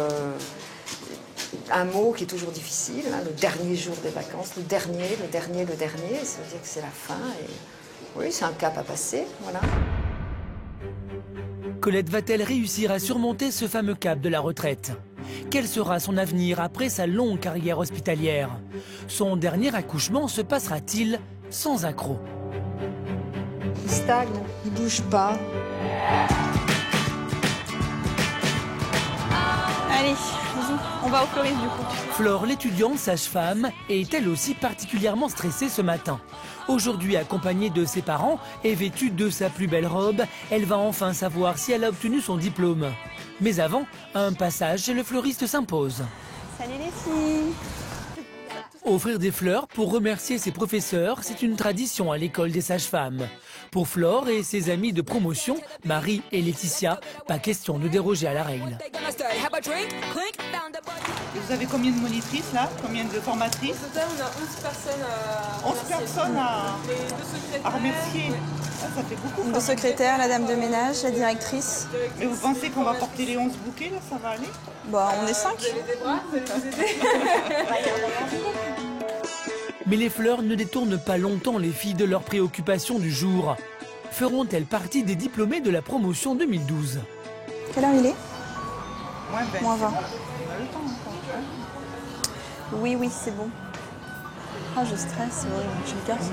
Un mot qui est toujours difficile, hein, le dernier jour des vacances, le dernier, ça veut dire que c'est la fin. Et oui, c'est un cap à passer, voilà. Colette va-t-elle réussir à surmonter ce fameux cap de la retraite? Quel sera son avenir après sa longue carrière hospitalière? Son dernier accouchement se passera-t-il sans accroc? Il stagne, il bouge pas. Allez, on va au fleuriste du coup. Flore, l'étudiante sage-femme, est elle aussi particulièrement stressée ce matin. Aujourd'hui, accompagnée de ses parents et vêtue de sa plus belle robe, elle va enfin savoir si elle a obtenu son diplôme. Mais avant, un passage chez le fleuriste s'impose. Salut les filles. Offrir des fleurs pour remercier ses professeurs, c'est une tradition à l'école des sages-femmes. Pour Flore et ses amies de promotion, Marie et Laetitia, pas question de déroger à la règle. Vous avez combien de monitrices là? Combien de formatrices? Au total, on a 11 personnes à 11 personnes à remercier. Ah, ça fait beaucoup. Le secrétaire, la dame de ménage, la directrice. Mais vous pensez qu'on va porter les 11 bouquets là? Ça va aller? Bah, on est 5. Vous avez des bras, vous allez nous aider. Mais les fleurs ne détournent pas longtemps les filles de leurs préoccupations du jour. Feront-elles partie des diplômés de la promotion 2012? Quelle heure il est? Moins 20. -20. Oui, c'est bon. Ah, je stresse, ouais. Je me casse.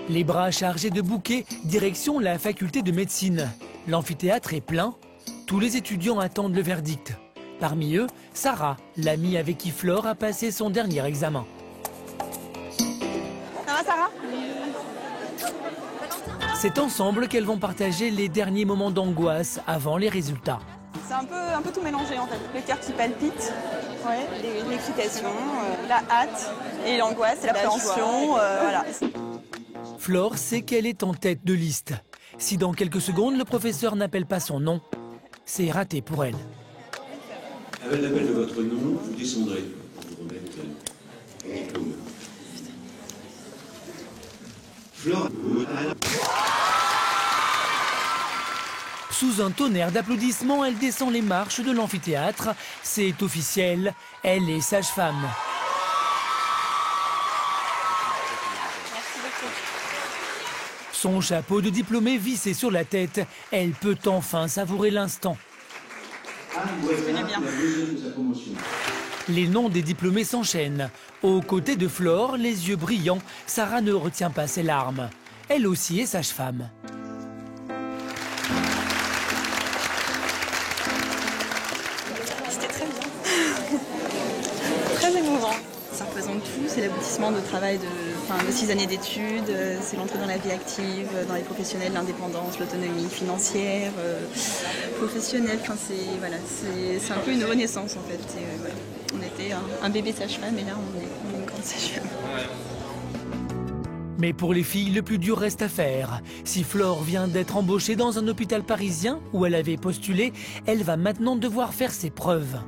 Les bras chargés de bouquets, direction la faculté de médecine. L'amphithéâtre est plein. Tous les étudiants attendent le verdict. Parmi eux, Sarah, l'amie avec qui Flore a passé son dernier examen. Ça va, Sarah? C'est ensemble qu'elles vont partager les derniers moments d'angoisse avant les résultats. C'est un peu tout mélangé en fait. Le cœur qui palpite, ouais, l'excitation, la hâte et l'angoisse et l'appréhension. Voilà. Flore sait qu'elle est en tête de liste. Si dans quelques secondes le professeur n'appelle pas son nom, c'est raté pour elle. Avec l'appel de votre nom, vous descendrez pour vous remettre le diplôme. Flore. Sous un tonnerre d'applaudissements, elle descend les marches de l'amphithéâtre. C'est officiel, elle est sage-femme. Son chapeau de diplômée vissé sur la tête, elle peut enfin savourer l'instant. Les noms des diplômés s'enchaînent. Aux côtés de Flore, les yeux brillants, Sarah ne retient pas ses larmes. Elle aussi est sage-femme. C'était très bien. Très émouvant. Ça représente tout, c'est l'aboutissement de travail de 6 années d'études, c'est l'entrée dans la vie active, dans les professionnels, l'indépendance, l'autonomie financière, professionnelle. C'est un peu une renaissance en fait. Voilà. On était un bébé sage-femme et là on est une grande sage-femme. Mais pour les filles, le plus dur reste à faire. Si Flore vient d'être embauchée dans un hôpital parisien où elle avait postulé, elle va maintenant devoir faire ses preuves.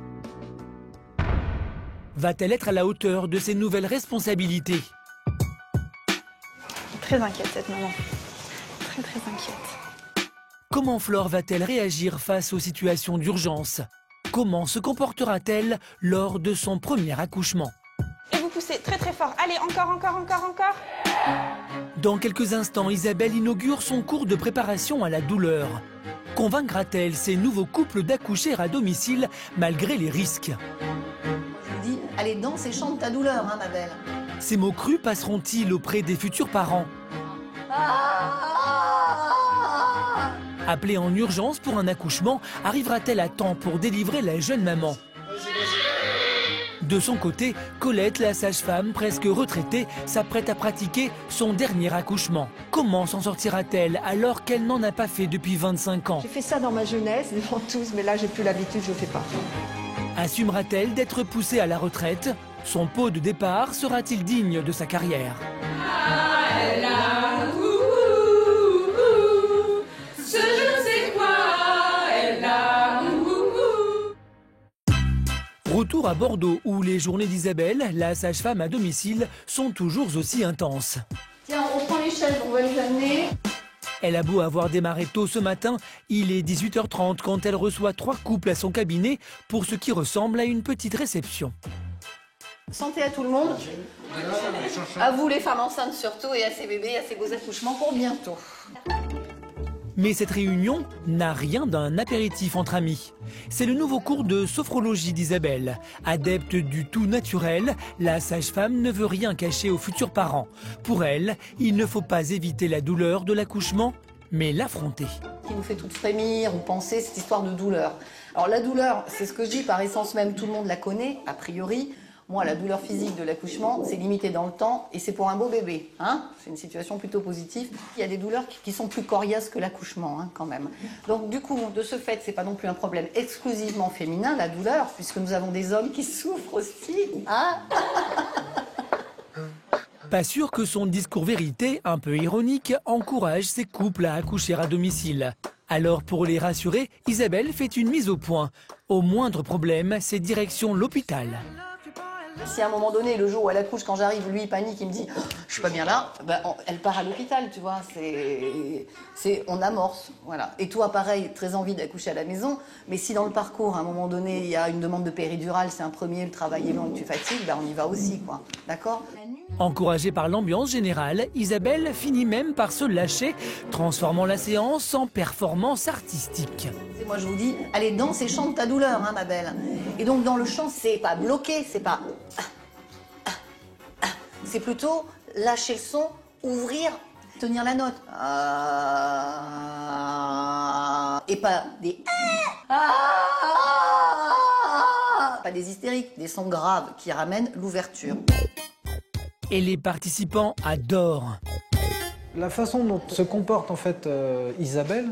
Va-t-elle être à la hauteur de ses nouvelles responsabilités? Très inquiète cette maman. Très inquiète. Comment Flore va-t-elle réagir face aux situations d'urgence? Comment se comportera-t-elle lors de son premier accouchement? Et vous poussez très fort. Allez, encore. Dans quelques instants, Isabelle inaugure son cours de préparation à la douleur. Convaincra-t-elle ces nouveaux couples d'accoucher à domicile malgré les risques? Je dis, allez, danse et chante ta douleur, hein, ma belle. Ces mots crus passeront-ils auprès des futurs parents? Appelée en urgence pour un accouchement, arrivera-t-elle à temps pour délivrer la jeune maman? De son côté, Colette, la sage-femme presque retraitée, s'apprête à pratiquer son dernier accouchement. Comment s'en sortira-t-elle alors qu'elle n'en a pas fait depuis 25 ans? J'ai fait ça dans ma jeunesse, devant tous, mais là j'ai plus l'habitude, je ne fais pas. Assumera-t-elle d'être poussée à la retraite? Son pot de départ sera-t-il digne de sa carrière? Retour à Bordeaux où les journées d'Isabelle, la sage-femme à domicile, sont toujours aussi intenses. Tiens, on prend les chaises, on va les amener. Elle a beau avoir démarré tôt ce matin, il est 18h30 quand elle reçoit 3 couples à son cabinet pour ce qui ressemble à une petite réception. Santé à tout le monde. À vous les femmes enceintes surtout et à ces bébés, à ces beaux accouchements pour bientôt. Mais cette réunion n'a rien d'un apéritif entre amis. C'est le nouveau cours de sophrologie d'Isabelle. Adepte du tout naturel, la sage-femme ne veut rien cacher aux futurs parents. Pour elle, il ne faut pas éviter la douleur de l'accouchement, mais l'affronter. Qui nous fait toutes frémir ou penser cette histoire de douleur. Alors la douleur, c'est ce que je dis, par essence même, tout le monde la connaît, a priori. Moi, la douleur physique de l'accouchement, c'est limité dans le temps et c'est pour un beau bébé. Hein, c'est une situation plutôt positive. Il y a des douleurs qui sont plus coriaces que l'accouchement, hein, quand même. Donc du coup, de ce fait, c'est pas non plus un problème exclusivement féminin, la douleur, puisque nous avons des hommes qui souffrent aussi. Hein. Pas sûr que son discours vérité, un peu ironique, encourage ces couples à accoucher à domicile. Alors pour les rassurer, Isabelle fait une mise au point. Au moindre problème, c'est direction l'hôpital. Si à un moment donné, le jour où elle accouche, quand j'arrive, lui il panique, il me dit « je suis pas bien là », ben, elle part à l'hôpital, tu vois, on amorce, voilà. Et toi, pareil, très envie d'accoucher à la maison, mais si dans le parcours, à un moment donné, il y a une demande de péridurale, c'est un premier, le travail est long et tu fatigues, ben, on y va aussi, quoi, d'accord ? Encouragée par l'ambiance générale, Isabelle finit même par se lâcher, transformant la séance en performance artistique. Et moi je vous dis, allez danse et chante ta douleur, hein, ma belle. Et donc dans le chant, c'est pas bloqué, c'est pas... C'est plutôt lâcher le son, ouvrir, tenir la note. Et pas des... Pas des hystériques, des sons graves qui ramènent l'ouverture. Et les participants adorent. La façon dont se comporte en fait Isabelle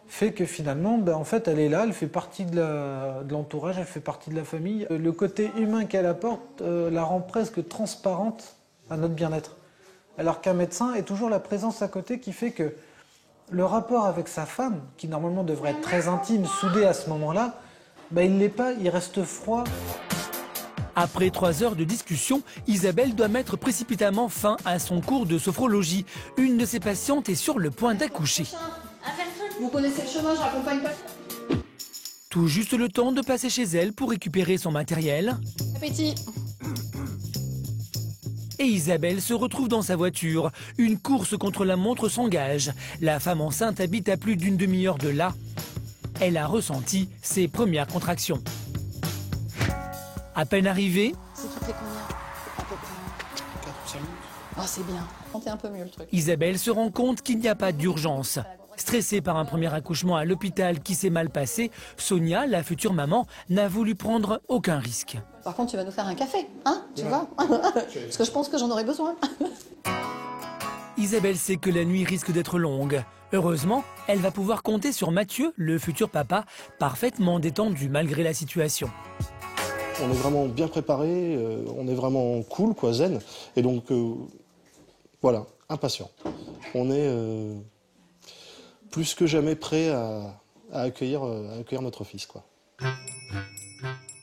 fait que finalement, en fait, elle est là, elle fait partie de l'entourage, elle fait partie de la famille. Le côté humain qu'elle apporte la rend presque transparente à notre bien-être. Alors qu'un médecin est toujours la présence à côté qui fait que le rapport avec sa femme, qui normalement devrait être très intime, soudé à ce moment-là, il ne l'est pas, il reste froid. Après 3 heures de discussion, Isabelle doit mettre précipitamment fin à son cours de sophrologie. Une de ses patientes est sur le point d'accoucher. Vous connaissez le chemin, je raccompagne pas. Tout juste le temps de passer chez elle pour récupérer son matériel. Appétit. Et Isabelle se retrouve dans sa voiture. Une course contre la montre s'engage. La femme enceinte habite à plus d'une demi-heure de là. Elle a ressenti ses premières contractions. À peine arrivée, C'est toutes les combien à peu près 4 ou 5 minutes. Oh, c'est bien. Sentez un peu mieux le truc. Isabelle se rend compte qu'il n'y a pas d'urgence. Stressée par un premier accouchement à l'hôpital qui s'est mal passé, Sonia, la future maman, n'a voulu prendre aucun risque. Par contre, tu vas nous faire un café, hein, tu vois. Parce que je pense que j'en aurai besoin. Isabelle sait que la nuit risque d'être longue. Heureusement, elle va pouvoir compter sur Mathieu, le futur papa, parfaitement détendu malgré la situation. On est vraiment bien préparé, on est vraiment cool, quoi, zen. Et donc, voilà, impatient. On est plus que jamais prêt à accueillir notre fils, quoi.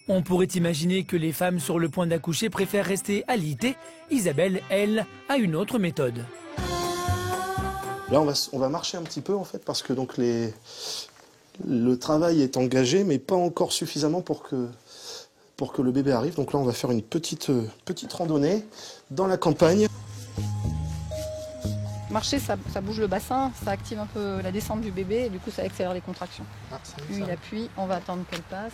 On pourrait imaginer que les femmes sur le point d'accoucher préfèrent rester alitées. Isabelle, elle, a une autre méthode. Là, on va marcher un petit peu, en fait, parce que donc, le travail est engagé, mais pas encore suffisamment pour que le bébé arrive. Donc là, on va faire une petite randonnée dans la campagne. Marcher, ça bouge le bassin, ça active un peu la descente du bébé et du coup ça accélère les contractions. Lui il appuie, on va attendre qu'elle passe.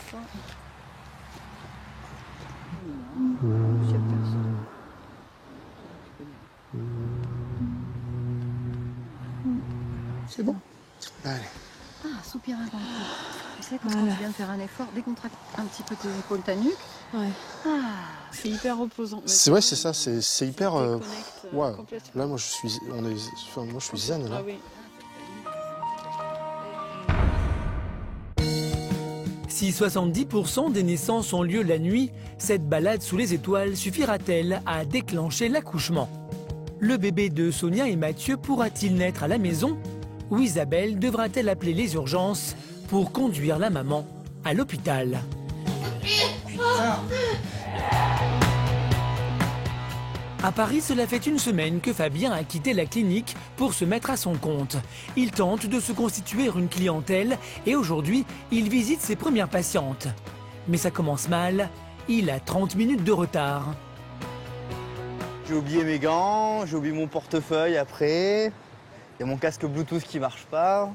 C'est bon. Allez. Ah, soupir avant. Tu sais, quand tu viens de faire un effort, décontracte un petit peu tes épaules, ta nuque. Ouais. Ah. C'est hyper reposant. Ouais, c'est ça, c'est hyper... ouais. Là, moi, je suis zen, là. Ah oui. Si 70% des naissances ont lieu la nuit, cette balade sous les étoiles suffira-t-elle à déclencher l'accouchement? Le bébé de Sonia et Mathieu pourra-t-il naître à la maison? Ou Isabelle devra-t-elle appeler les urgences pour conduire la maman à l'hôpital? À Paris, cela fait une semaine que Fabien a quitté la clinique pour se mettre à son compte. Il tente de se constituer une clientèle et aujourd'hui, il visite ses premières patientes. Mais ça commence mal, il a 30 minutes de retard. J'ai oublié mes gants, j'ai oublié mon portefeuille après. Il y a mon casque Bluetooth qui marche pas.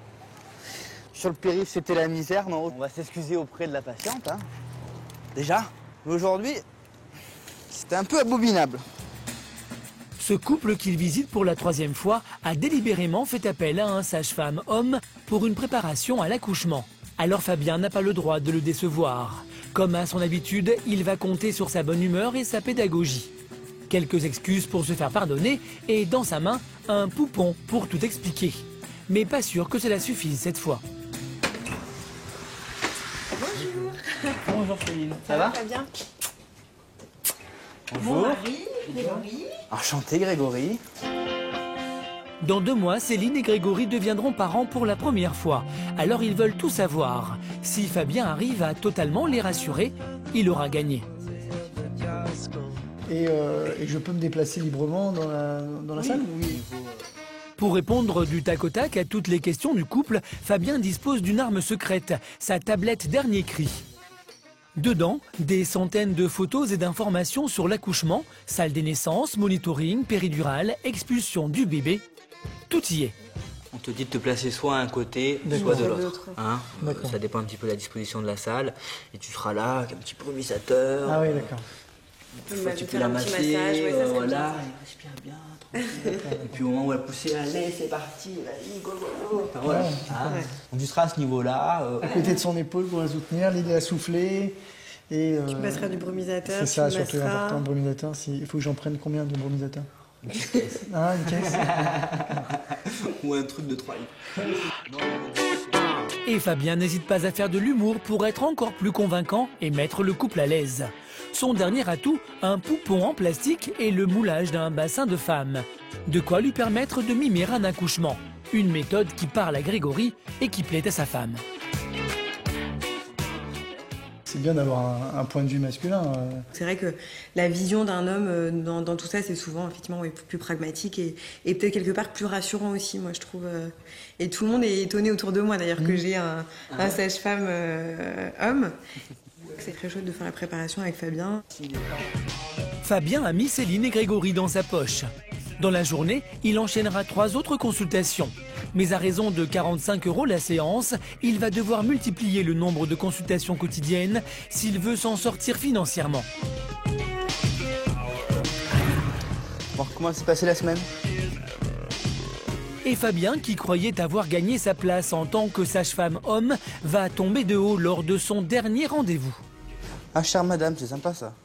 Sur le périph', c'était la misère, non? On va s'excuser auprès de la patiente, hein. Déjà, mais aujourd'hui, c'était un peu abominable. Ce couple qu'il visite pour la 3e fois a délibérément fait appel à un sage-femme homme pour une préparation à l'accouchement. Alors Fabien n'a pas le droit de le décevoir. Comme à son habitude, il va compter sur sa bonne humeur et sa pédagogie. Quelques excuses pour se faire pardonner et dans sa main, un poupon pour tout expliquer. Mais pas sûr que cela suffise cette fois. Bonjour. Bonjour Céline. Ça va? Très bien. Bonjour. Mon mari, Grégory. Enchanté Grégory. Dans 2 mois, Céline et Grégory deviendront parents pour la première fois. Alors ils veulent tout savoir. Si Fabien arrive à totalement les rassurer, il aura gagné. Et je peux me déplacer librement dans la salle? Oui. Pour répondre du tac au tac à toutes les questions du couple, Fabien dispose d'une arme secrète, sa tablette dernier cri. Dedans, des centaines de photos et d'informations sur l'accouchement, salle des naissances, monitoring, péridurale, expulsion du bébé. Tout y est. On te dit de te placer soit à un côté, soit de l'autre. Hein, ça dépend un petit peu de la disposition de la salle. Et tu seras là avec un petit brumisateur. Ah oui, d'accord. Tu peux la masser, voilà, il respire bien. Et puis au moment où elle poussée, allez, c'est parti, vas-y, go, go, go. Enfin, voilà. Donc tu seras à ce niveau-là. À côté de son épaule pour la soutenir, l'aider à souffler. Et, tu passeras du brumisateur. C'est ça, surtout important, le brumisateur. Il faut que j'en prenne combien de brumisateurs? Une petite caisse. Ah, une caisse. Ou un truc de 3 litres. Et Fabien n'hésite pas à faire de l'humour pour être encore plus convaincant et mettre le couple à l'aise. Son dernier atout, un poupon en plastique et le moulage d'un bassin de femme. De quoi lui permettre de mimer un accouchement. Une méthode qui parle à Grégory et qui plaît à sa femme. C'est bien d'avoir un point de vue masculin. C'est vrai que la vision d'un homme dans tout ça, c'est souvent effectivement plus pragmatique et peut-être quelque part plus rassurant aussi, moi je trouve. Et tout le monde est étonné autour de moi d'ailleurs que j'ai un sage-femme homme. C'est très chouette de faire la préparation avec Fabien. Fabien a mis Céline et Grégory dans sa poche. Dans la journée, il enchaînera 3 autres consultations. Mais à raison de 45 € la séance, il va devoir multiplier le nombre de consultations quotidiennes s'il veut s'en sortir financièrement. Bon, comment s'est passée la semaine? Et Fabien, qui croyait avoir gagné sa place en tant que sage-femme homme, va tomber de haut lors de son dernier rendez-vous. Ah, chère madame, c'est sympa ça.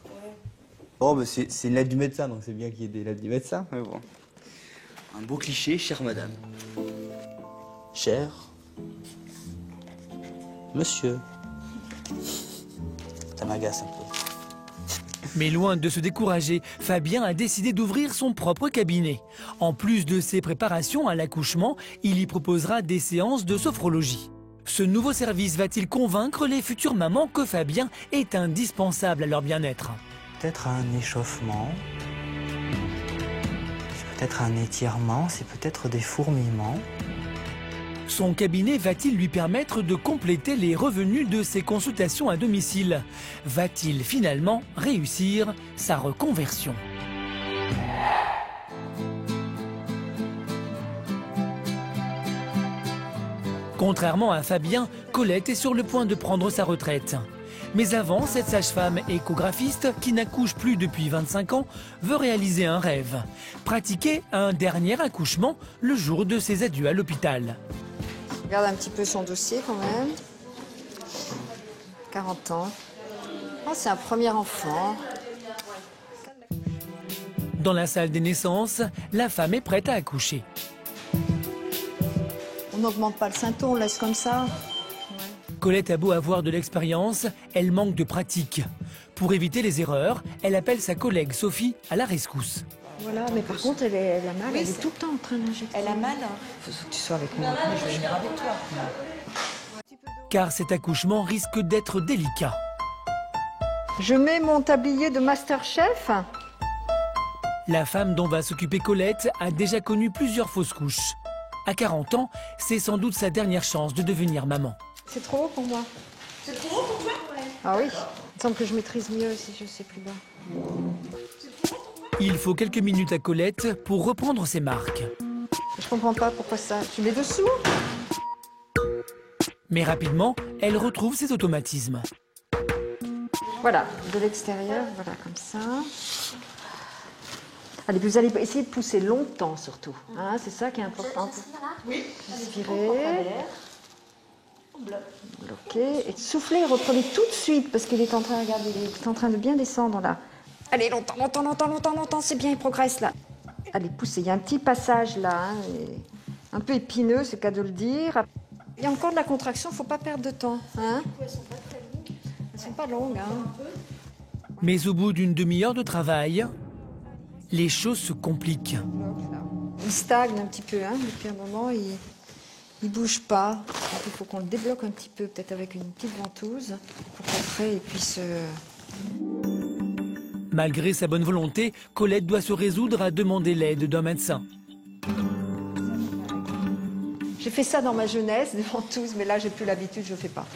Oh, bah c'est une lettre du médecin, donc c'est bien qu'il y ait des lettres du médecin, mais bon. Un beau cliché, chère madame. Cher monsieur. Ça m'agace un peu. Mais loin de se décourager, Fabien a décidé d'ouvrir son propre cabinet. En plus de ses préparations à l'accouchement, il y proposera des séances de sophrologie. Ce nouveau service va-t-il convaincre les futures mamans que Fabien est indispensable à leur bien-être? Peut-être un échauffement, c'est peut-être un étirement, c'est peut-être des fourmillements. Son cabinet va-t-il lui permettre de compléter les revenus de ses consultations à domicile? Va-t-il finalement réussir sa reconversion? Contrairement à Fabien, Colette est sur le point de prendre sa retraite. Mais avant, cette sage-femme échographiste, qui n'accouche plus depuis 25 ans, veut réaliser un rêve. Pratiquer un dernier accouchement le jour de ses adieux à l'hôpital. Regarde un petit peu son dossier quand même. 40 ans. Oh, c'est un premier enfant. Dans la salle des naissances, la femme est prête à accoucher. On n'augmente pas le sein-ton, on laisse comme ça. Colette a beau avoir de l'expérience, elle manque de pratique. Pour éviter les erreurs, elle appelle sa collègue Sophie à la rescousse. Voilà, mais par contre, elle a mal, oui, elle est tout le temps en train d'injecter. Elle a mal? Faut que tu sois avec moi, je vais venir avec toi. Car cet accouchement risque d'être délicat. Je mets mon tablier de Masterchef. La femme dont va s'occuper Colette a déjà connu plusieurs fausses couches. À 40 ans, c'est sans doute sa dernière chance de devenir maman. C'est trop haut pour moi. C'est trop haut pour toi? Ah oui, il me semble que je maîtrise mieux si je sais plus bas. Il faut quelques minutes à Colette pour reprendre ses marques. Je comprends pas pourquoi ça. Tu mets dessous? Mais rapidement, elle retrouve ses automatismes. Voilà, de l'extérieur, voilà, comme ça. Allez, vous allez essayer de pousser longtemps surtout. Hein, c'est ça qui est important. Oui. Inspirez. Bloquez. Et soufflez, reprenez tout de suite parce qu'il est en train, regardez, il est en train de bien descendre là. Allez, longtemps, longtemps, longtemps, longtemps, longtemps, c'est bien, il progresse là. Allez, poussez, il y a un petit passage là, hein, un peu épineux, c'est le cas de le dire. Il y a encore de la contraction, il ne faut pas perdre de temps. Hein. Elles ne sont pas longues. Hein. Mais au bout d'une demi-heure de travail, les choses se compliquent. Il stagne un petit peu, hein, depuis un moment, il ne bouge pas. Donc, il faut qu'on le débloque un petit peu, peut-être avec une petite ventouse, pour qu'après il puisse... Malgré sa bonne volonté, Colette doit se résoudre à demander l'aide d'un médecin. J'ai fait ça dans ma jeunesse, des ventouses, mais là j'ai plus l'habitude, je ne fais pas.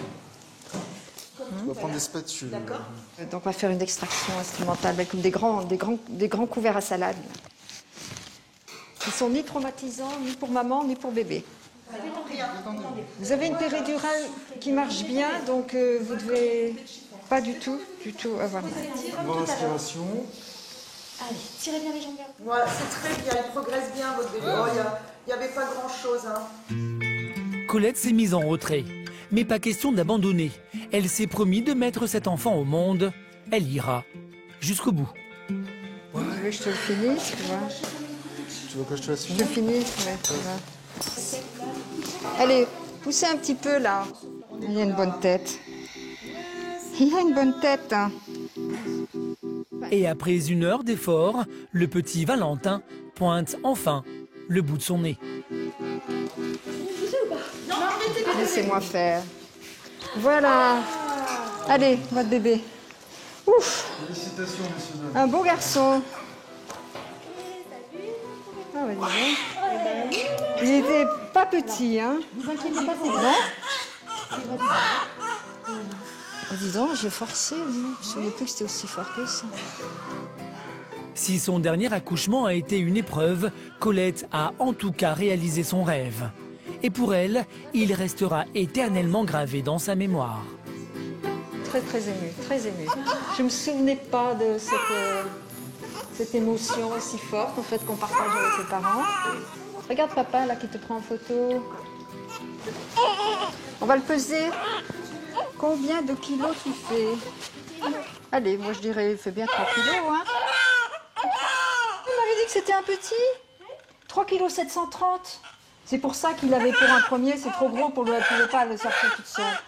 Tu vas prendre des spatules. D'accord. Donc on va faire une extraction instrumentale avec des grands couverts à salade. Ils sont ni traumatisants, ni pour maman, ni pour bébé. Vous avez une péridurale qui marche bien, donc vous devez... Pas du tout, avoir. Bonne inspiration. Allez, tirez bien les jambes. Voilà, c'est très bien, il progresse bien votre bébé. Oh, il n'y avait pas grand-chose. Hein. Colette s'est mise en retrait. Mais pas question d'abandonner. Elle s'est promis de mettre cet enfant au monde. Elle ira jusqu'au bout. Tu veux que je te le finisse, tu vois? Tu veux que je te laisse finir? Je le finisse, ouais, tu vois. Allez, poussez un petit peu là. Il y a une bonne tête. Il a une bonne tête. Hein. Et après une heure d'effort, le petit Valentin pointe enfin le bout de son nez. Laissez-moi faire. Voilà. Allez, votre bébé. Ouf. Félicitations, monsieur. Un beau garçon. Ah ouais, dis donc. Il était pas petit, hein. Vous inquiétez pas, c'est bon. Dis donc, j'ai forcé, je ne me souviens plus que c'était aussi fort que ça. Si son dernier accouchement a été une épreuve, Colette a en tout cas réalisé son rêve. Et pour elle, il restera éternellement gravé dans sa mémoire. Très émue, très émue. Je ne me souvenais pas de cette émotion aussi forte en fait, qu'on partage avec ses parents. Regarde papa là qui te prend en photo. On va le peser. Combien de kilos tu fais? Allez, moi je dirais, il fait bien 3 kilos, hein. Il m'avait dit que c'était un petit. 3 kilos 730. C'est pour ça qu'il avait pour un premier, c'est trop gros pour lui, elle ne pouvait pas le sortir toute seule.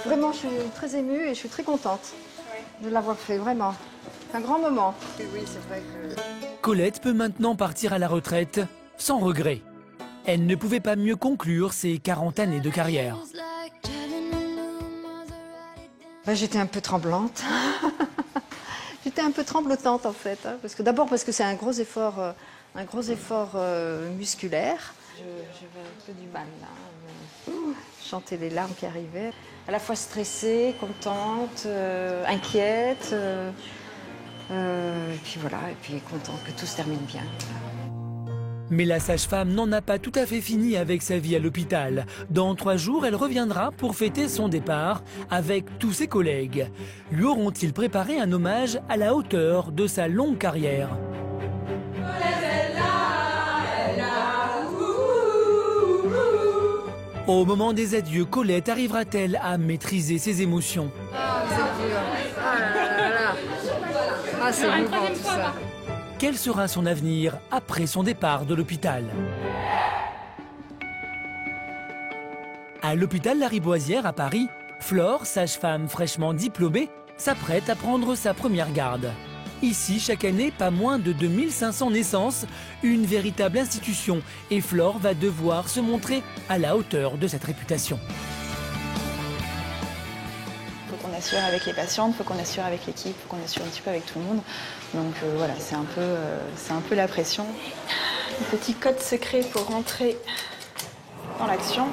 Vraiment, je suis très émue et je suis très contente de l'avoir fait, vraiment. C'est un grand moment. Oui, c'est vrai que... Colette peut maintenant partir à la retraite sans regret. Elle ne pouvait pas mieux conclure ses 40 années de carrière. J'étais un peu tremblante. J'étais un peu tremblotante en fait, hein, d'abord parce que c'est un gros effort musculaire. J'avais un peu du mal là. Je sentais les larmes qui arrivaient. À la fois stressée, contente, inquiète. Et puis voilà, et puis contente que tout se termine bien. Mais la sage-femme n'en a pas tout à fait fini avec sa vie à l'hôpital. Dans 3 jours, elle reviendra pour fêter son départ avec tous ses collègues. Lui auront-ils préparé un hommage à la hauteur de sa longue carrière? Au moment des adieux, Colette arrivera-t-elle à maîtriser ses émotions? Ah, c'est dur. Ah là là là. Ah, c'est émouvant tout ça. Quel sera son avenir après son départ de l'hôpital? À l'hôpital Lariboisière à Paris, Flore, sage-femme fraîchement diplômée, s'apprête à prendre sa première garde. Ici, chaque année, pas moins de 2500 naissances, une véritable institution, et Flore va devoir se montrer à la hauteur de cette réputation. Donc on assure avec les patientes, il faut qu'on assure avec l'équipe, il faut qu'on assure un petit peu avec tout le monde. Donc voilà, c'est un peu la pression. Un petit code secret pour rentrer dans l'action.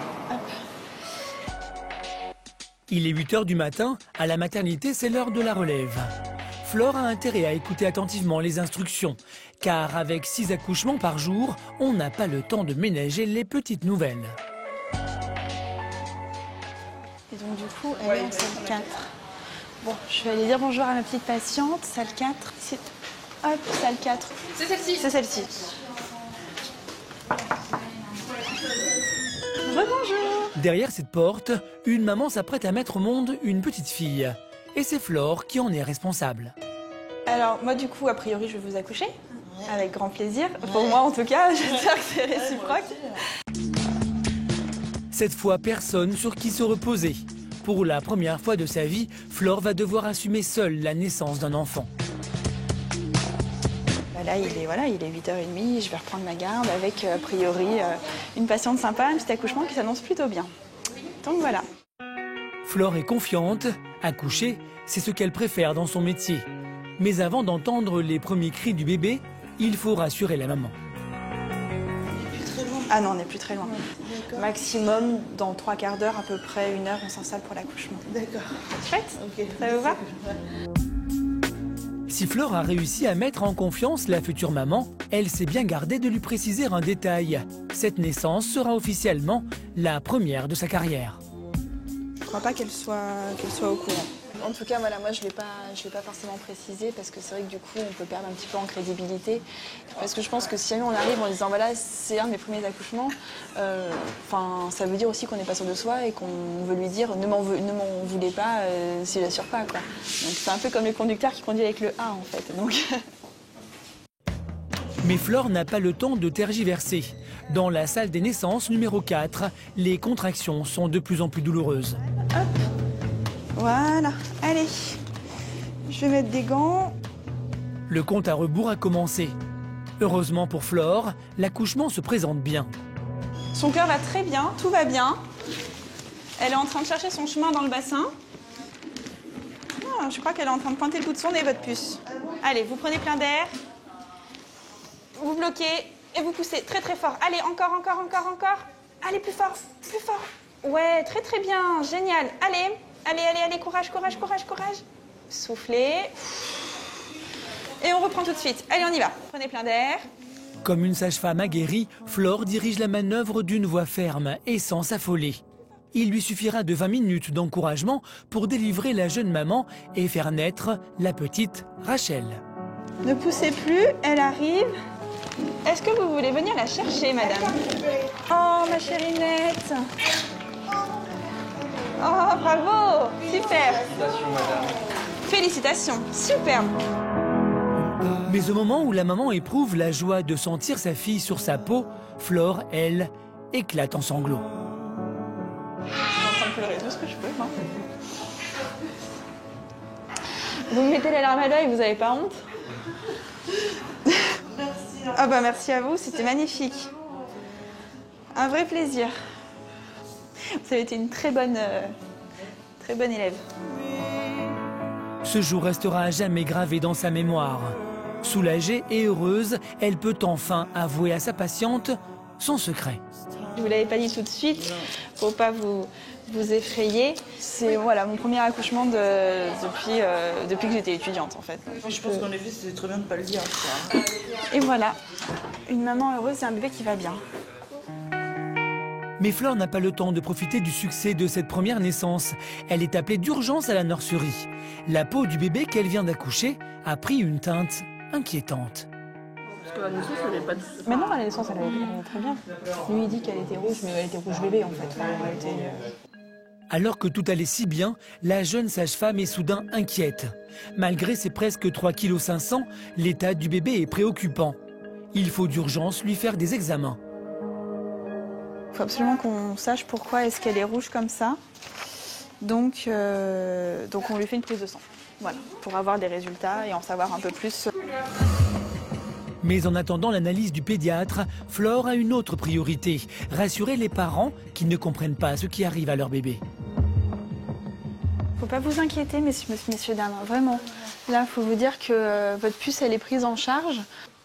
Il est 8 h du matin, à la maternité, c'est l'heure de la relève. Flore a intérêt à écouter attentivement les instructions, car avec 6 accouchements par jour, on n'a pas le temps de ménager les petites nouvelles. Et donc du coup, elle est en salle 4. Bon, je vais aller dire bonjour à ma petite patiente, salle 4. Ici. Hop, salle 4. C'est celle-ci. C'est celle-ci. Rebonjour. Derrière cette porte, une maman s'apprête à mettre au monde une petite fille. Et c'est Flore qui en est responsable. Alors moi du coup, a priori, je vais vous accoucher. Avec grand plaisir. Pour moi en tout cas, j'espère que c'est réciproque. Cette fois, personne sur qui se reposer. Pour la première fois de sa vie, Flore va devoir assumer seule la naissance d'un enfant. Là, il est 8h30, je vais reprendre ma garde avec a priori une patiente sympa, un petit accouchement qui s'annonce plutôt bien. Donc voilà. Flore est confiante. Accoucher, c'est ce qu'elle préfère dans son métier. Mais avant d'entendre les premiers cris du bébé, il faut rassurer la maman. Ah non, on n'est plus très loin. Maximum, dans 3/4 d'heure, à peu près 1 heure, on s'installe pour l'accouchement. D'accord. Chouette, ça vous va? Si Flore a réussi à mettre en confiance la future maman, elle s'est bien gardée de lui préciser un détail. Cette naissance sera officiellement la première de sa carrière. Je ne crois pas qu'elle soit au courant. En tout cas, voilà, moi je ne l'ai pas forcément précisé parce que c'est vrai que du coup on peut perdre un petit peu en crédibilité. Parce que je pense que si jamais on arrive en disant voilà c'est un de mes premiers accouchements, ça veut dire aussi qu'on n'est pas sûr de soi et qu'on veut lui dire ne m'en voulez pas si j'assure pas quoi. Donc c'est un peu comme le conducteur qui conduit avec le A en fait. Donc... Mais Flore n'a pas le temps de tergiverser. Dans la salle des naissances numéro 4, les contractions sont de plus en plus douloureuses. Hop. Voilà, allez, je vais mettre des gants. Le compte à rebours a commencé. Heureusement pour Flore, l'accouchement se présente bien. Son cœur va très bien, tout va bien. Elle est en train de chercher son chemin dans le bassin. Je crois qu'elle est en train de pointer le bout de son nez, votre puce. Allez, vous prenez plein d'air. Vous bloquez et vous poussez très très fort. Allez, encore. Allez, plus fort. Ouais, très très bien, génial. Allez, courage. Soufflez. Et on reprend tout de suite. Allez, on y va. Prenez plein d'air. Comme une sage-femme aguerrie, Flore dirige la manœuvre d'une voix ferme et sans s'affoler. Il lui suffira de 20 minutes d'encouragement pour délivrer la jeune maman et faire naître la petite Rachel. Ne poussez plus, elle arrive. Est-ce que vous voulez venir la chercher, madame? Oh, ma chérinette. Oh, bravo. Super. Félicitations, madame. Félicitations, superbe. Mais au moment où la maman éprouve la joie de sentir sa fille sur sa peau, Flore, elle, éclate en sanglots. Je suis en train de pleurer tout ce que je peux. Hein. Vous me mettez les larmes à l'œil, vous n'avez pas honte? Ah bah merci à vous, c'était magnifique. Un vrai plaisir. Vous avez été une très bonne élève. Ce jour restera à jamais gravé dans sa mémoire. Soulagée et heureuse, elle peut enfin avouer à sa patiente son secret. Je vous l'avais pas dit tout de suite, faut pas vous effrayer. C'est voilà, mon premier accouchement depuis que j'étais étudiante en fait. Je pense qu'en effet c'est très bien de ne pas le dire. Et voilà, une maman heureuse et un bébé qui va bien. Mais Flore n'a pas le temps de profiter du succès de cette première naissance. Elle est appelée d'urgence à la nurserie. La peau du bébé qu'elle vient d'accoucher a pris une teinte inquiétante. Parce que la naissance, elle n'est pas... Mais non, à la naissance, elle allait très bien. Lui, il dit qu'elle était rouge, mais elle était rouge bébé, en fait. Alors que tout allait si bien, la jeune sage-femme est soudain inquiète. Malgré ses presque 3,5 kg, l'état du bébé est préoccupant. Il faut d'urgence lui faire des examens. Il faut absolument qu'on sache pourquoi est-ce qu'elle est rouge comme ça. Donc on lui fait une prise de sang. Voilà, pour avoir des résultats et en savoir un peu plus. Mais en attendant l'analyse du pédiatre, Flore a une autre priorité, rassurer les parents qui ne comprennent pas ce qui arrive à leur bébé. Faut pas vous inquiéter, messieurs, dames, vraiment. Là, faut vous dire que votre puce, elle est prise en charge.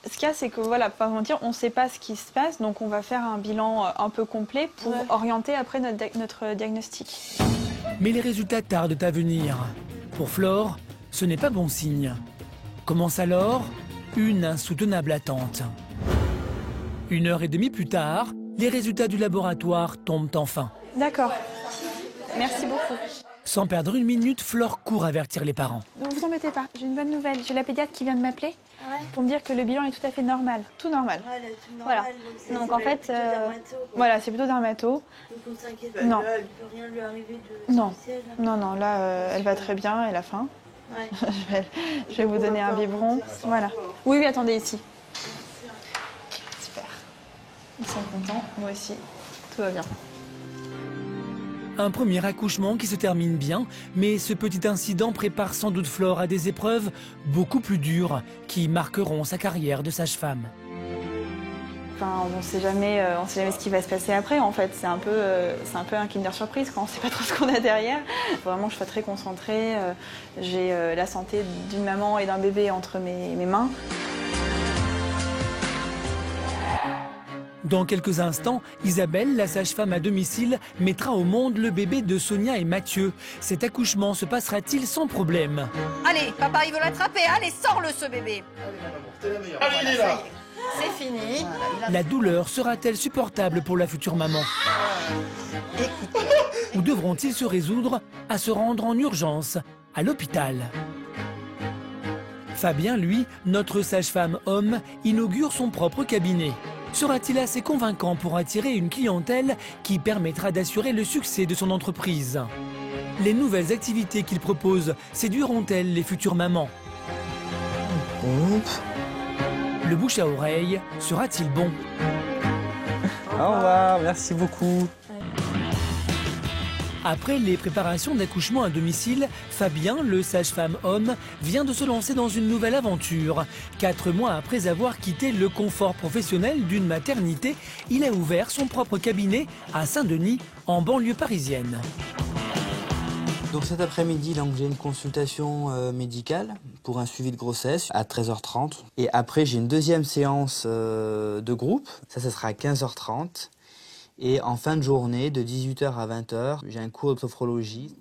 Ce qu'il y a, c'est que, voilà, pas mentir, on ne sait pas ce qui se passe, donc on va faire un bilan un peu complet pour orienter après notre diagnostic. Mais les résultats tardent à venir. Pour Flore, ce n'est pas bon signe. Commence alors une insoutenable attente. 1h30 plus tard, les résultats du laboratoire tombent enfin. D'accord. Merci beaucoup. Sans perdre une minute, Flore court avertir les parents. Ne vous embêtez pas, j'ai une bonne nouvelle. J'ai la pédiatre qui vient de m'appeler pour me dire que le bilan est tout à fait normal. Tout normal. Voilà. Donc en fait, voilà, c'est plutôt dermato. Donc on s'inquiète pas. Non. Là, il peut rien lui arriver de Non. spécial. Non, là, elle va très bien, elle a faim. Ouais. je vais vous donner un biberon. Voilà. Oui, attendez ici. Super. Ils sont contents, moi aussi. Tout va bien. Un premier accouchement qui se termine bien, mais ce petit incident prépare sans doute Flore à des épreuves beaucoup plus dures qui marqueront sa carrière de sage-femme. Enfin, on ne sait jamais ce qui va se passer après. En fait, c'est un peu un Kinder Surprise quand on ne sait pas trop ce qu'on a derrière. Vraiment, je suis très concentrée. J'ai la santé d'une maman et d'un bébé entre mes mains. Dans quelques instants, Isabelle, la sage-femme à domicile, mettra au monde le bébé de Sonia et Mathieu. Cet accouchement se passera-t-il sans problème? Allez, papa, il veut l'attraper. Allez, sors-le, ce bébé. Allez, il est là. C'est fini. La douleur sera-t-elle supportable pour la future maman? Ou devront-ils se résoudre à se rendre en urgence à l'hôpital? Fabien, lui, notre sage-femme homme, inaugure son propre cabinet. Sera-t-il assez convaincant pour attirer une clientèle qui permettra d'assurer le succès de son entreprise? Les nouvelles activités qu'il propose séduiront-elles les futures mamans? Le bouche à oreille sera-t-il bon? Au revoir, merci beaucoup. Après les préparations d'accouchement à domicile, Fabien, le sage-femme homme, vient de se lancer dans une nouvelle aventure. 4 mois après avoir quitté le confort professionnel d'une maternité, il a ouvert son propre cabinet à Saint-Denis, en banlieue parisienne. Donc cet après-midi, j'ai une consultation médicale pour un suivi de grossesse à 13h30. Et après, j'ai une deuxième séance de groupe, ça sera à 15h30. Et en fin de journée, de 18h à 20h, j'ai un cours de sophrologie.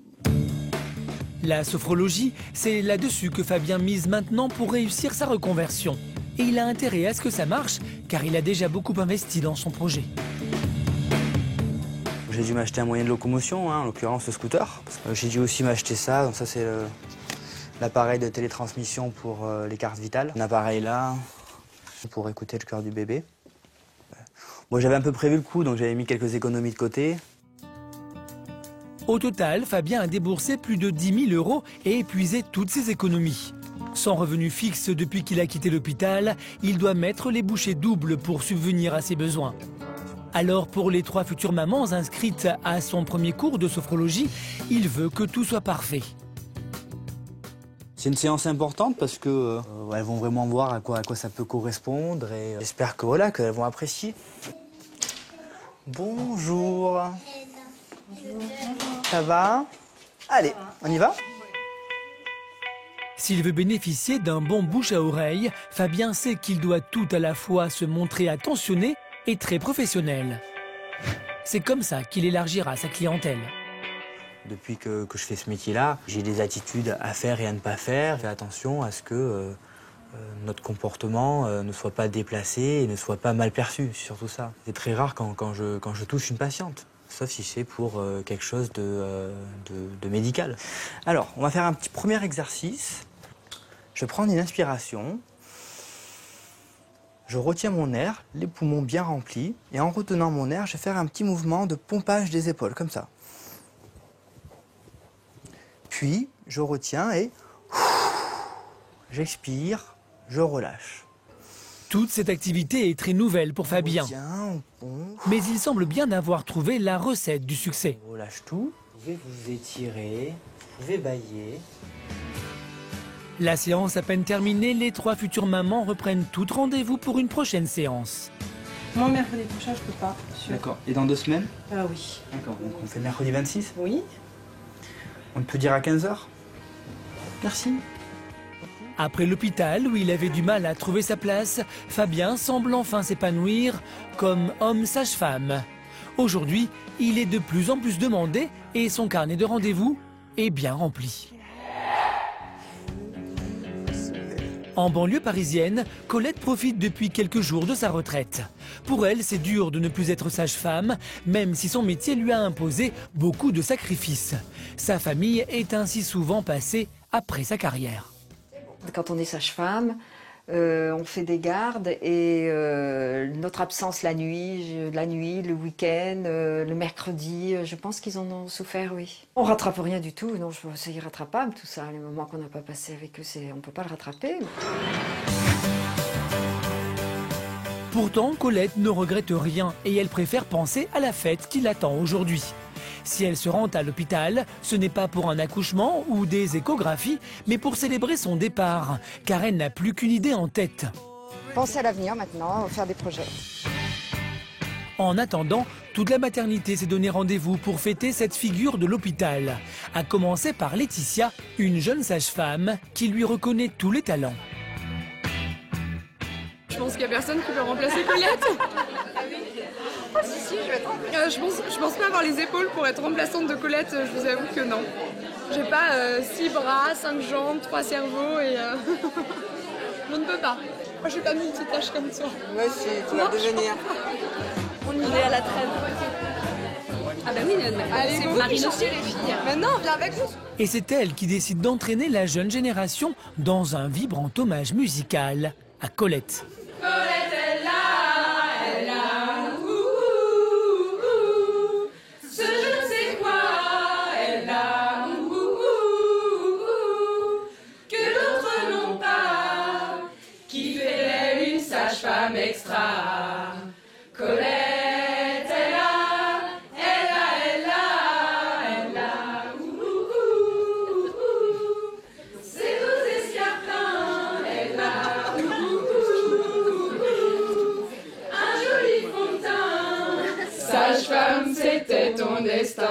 La sophrologie, c'est là-dessus que Fabien mise maintenant pour réussir sa reconversion. Et il a intérêt à ce que ça marche, car il a déjà beaucoup investi dans son projet. J'ai dû m'acheter un moyen de locomotion, en l'occurrence le scooter. J'ai dû aussi m'acheter ça, donc ça c'est l'appareil de télétransmission pour les cartes vitales. Un appareil là, pour écouter le cœur du bébé. Bon, j'avais un peu prévu le coup, donc j'avais mis quelques économies de côté. Au total, Fabien a déboursé plus de 10 000 € et épuisé toutes ses économies. Sans revenu fixe depuis qu'il a quitté l'hôpital, il doit mettre les bouchées doubles pour subvenir à ses besoins. Alors pour les 3 futures mamans inscrites à son premier cours de sophrologie, il veut que tout soit parfait. C'est une séance importante parce que elles vont vraiment voir à quoi ça peut correspondre et j'espère que qu'elles vont apprécier. Bonjour. Ça va? Allez, on y va? S'il veut bénéficier d'un bon bouche à oreille, Fabien sait qu'il doit tout à la fois se montrer attentionné et très professionnel. C'est comme ça qu'il élargira sa clientèle. Depuis que je fais ce métier-là, j'ai des attitudes à faire et à ne pas faire. Je fais attention à ce que notre comportement ne soit pas déplacé et ne soit pas mal perçu, surtout ça. C'est très rare quand je touche une patiente, sauf si c'est pour quelque chose de médical. Alors, on va faire un petit premier exercice. Je vais prendre une inspiration. Je retiens mon air, les poumons bien remplis. Et en retenant mon air, je vais faire un petit mouvement de pompage des épaules, comme ça. Puis, je retiens et j'expire, je relâche. Toute cette activité est très nouvelle pour Fabien. Mais il semble bien avoir trouvé la recette du succès. On relâche tout, vous pouvez vous étirer, vous pouvez bâiller. La séance à peine terminée, les 3 futures mamans reprennent tout rendez-vous pour une prochaine séance. Moi, mercredi prochain, je peux pas. D'accord. Et dans 2 semaines? Oui. D'accord. Donc on fait mercredi 26? Oui. On peut dire à 15h. Merci. Après l'hôpital où il avait du mal à trouver sa place, Fabien semble enfin s'épanouir comme homme sage-femme. Aujourd'hui, il est de plus en plus demandé et son carnet de rendez-vous est bien rempli. En banlieue parisienne, Colette profite depuis quelques jours de sa retraite. Pour elle, c'est dur de ne plus être sage-femme, même si son métier lui a imposé beaucoup de sacrifices. Sa famille est ainsi souvent passée après sa carrière. Quand on est sage-femme, on fait des gardes et notre absence la nuit, le week-end, le mercredi, je pense qu'ils en ont souffert, oui. On rattrape rien du tout, non, c'est irrattrapable tout ça. Les moments qu'on n'a pas passés avec eux, on ne peut pas le rattraper. Pourtant, Colette ne regrette rien et elle préfère penser à la fête qui l'attend aujourd'hui. Si elle se rend à l'hôpital, ce n'est pas pour un accouchement ou des échographies, mais pour célébrer son départ, car elle n'a plus qu'une idée en tête. Pensez à l'avenir maintenant, faire des projets. En attendant, toute la maternité s'est donné rendez-vous pour fêter cette figure de l'hôpital. À commencer par Laetitia, une jeune sage-femme qui lui reconnaît tous les talents. Je pense qu'il n'y a personne qui peut remplacer Colette. Je pense pas avoir les épaules pour être remplaçante de Colette, je vous avoue que non. J'ai pas 6 bras, 5 jambes, 3 cerveaux et je ne peux pas. Moi je suis pas multitâche comme ça. Moi aussi, tu vas devenir. On est à la traîne. Ah bah oui, c'est Marine aussi les filles. Maintenant, viens avec nous. Et c'est elle qui décide d'entraîner la jeune génération dans un vibrant hommage musical à Colette. Colette, elle a, ce je ne sais quoi, elle a, que d'autres n'ont pas, qui fait d'elle une sage-femme extra. Colette, elle a, ses beaux escarpins, elle a, un joli fond de teint. Sage-femme, c'était ton destin.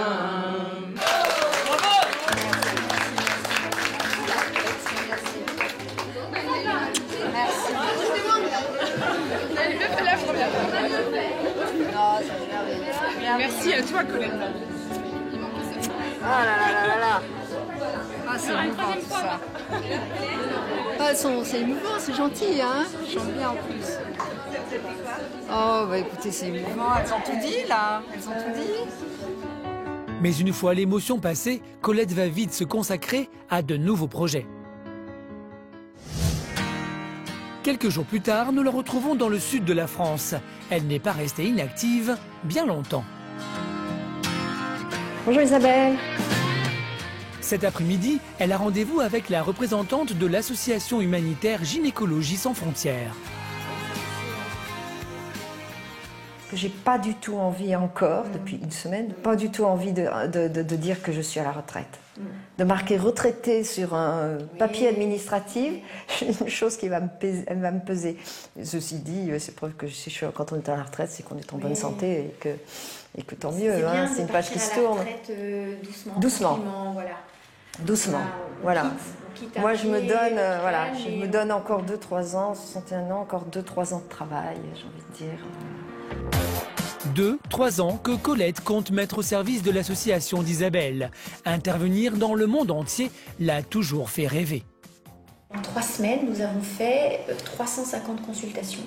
Merci. Merci à toi, Colette. Ah là là là là là. Ah, c'est émouvant tout ça. Ah, c'est émouvant, c'est gentil, hein. Je chante bien en plus. Oh, bah écoutez, c'est émouvant. Elles ont tout dit, là. Elles ont tout dit. Mais une fois l'émotion passée, Colette va vite se consacrer à de nouveaux projets. Quelques jours plus tard, nous la retrouvons dans le sud de la France. Elle n'est pas restée inactive bien longtemps. Bonjour Isabelle. Cet après-midi, elle a rendez-vous avec la représentante de l'association humanitaire Gynécologie sans frontières. J'ai pas du tout envie encore, depuis une semaine, pas du tout envie de dire que je suis à la retraite. De marquer retraité sur un papier administratif, une chose qui va me peser. Ceci dit, c'est preuve que quand on est à la retraite, c'est qu'on est en bonne santé et que tant mieux. C'est une page qui se tourne. Doucement. Doucement. Voilà. Moi, je me donne encore 2-3 ans, 61 ans, encore 2-3 ans de travail, j'ai envie de dire. 2-3 ans que Colette compte mettre au service de l'association d'Isabelle. Intervenir dans le monde entier l'a toujours fait rêver. En 3 semaines, nous avons fait 350 consultations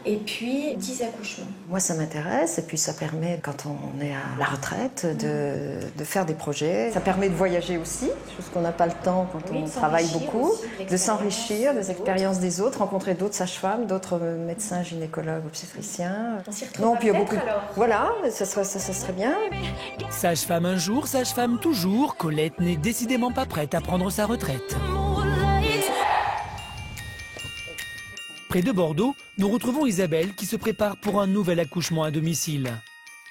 et puis 10 accouchements. Moi, ça m'intéresse et puis ça permet, quand on est à la retraite, de faire des projets. Ça permet de voyager aussi, chose qu'on n'a pas le temps quand on travaille beaucoup, de s'enrichir des expériences des autres, rencontrer d'autres sages-femmes, d'autres médecins, gynécologues, obstétriciens. On s'y retrouvera peut-être alors. Voilà, ça serait bien. Sage-femme un jour, sage-femme toujours, Colette n'est décidément pas prête à prendre sa retraite. Près de Bordeaux, nous retrouvons Isabelle qui se prépare pour un nouvel accouchement à domicile.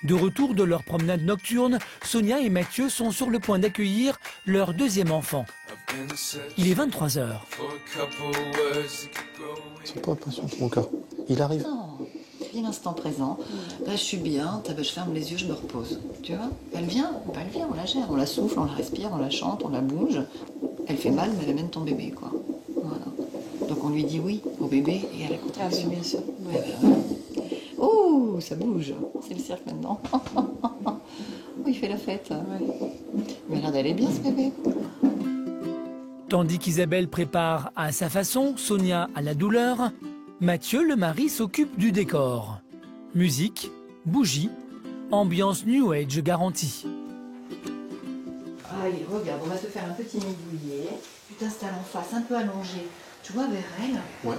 De retour de leur promenade nocturne, Sonia et Mathieu sont sur le point d'accueillir leur deuxième enfant. Il est 23 h. C'est pas patiente mon cas. Il arrive. vis l'instant présent. Là, je suis bien, je ferme les yeux, je me repose. Tu vois? Elle vient, on la gère, on la souffle, on la respire, on la chante, on la bouge. Elle fait mal, mais elle amène ton bébé, quoi. Voilà. Donc on lui dit oui au bébé et à la contraction. Ah, bien sûr. Ouais. Oh, ça bouge. C'est le cirque maintenant. Oh, il fait la fête. Mais regarde, elle est bien, ce bébé. Tandis qu'Isabelle prépare à sa façon, Sonia à la douleur, Mathieu, le mari, s'occupe du décor. Musique, bougies, ambiance New Age garantie. Allez, regarde, on va te faire un petit migouillet. Tu t'installes en face, un peu allongé. Tu vois, vers elle. Ouais.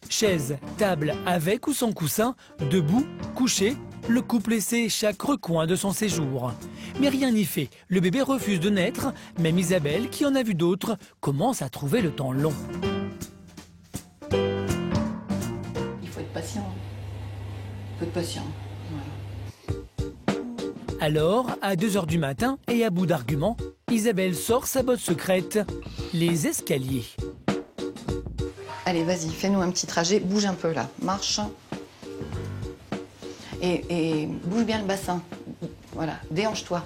Chaise, table avec ou sans coussin, debout, couché, le couple essaie chaque recoin de son séjour. Mais rien n'y fait, le bébé refuse de naître, même Isabelle, qui en a vu d'autres, commence à trouver le temps long. Il faut être patient. Il faut être patient. Alors, à 2 h du matin et à bout d'arguments, Isabelle sort sa botte secrète, les escaliers. Allez, vas-y, fais-nous un petit trajet. Bouge un peu, là. Marche. Et bouge bien le bassin. Voilà, déhanche-toi.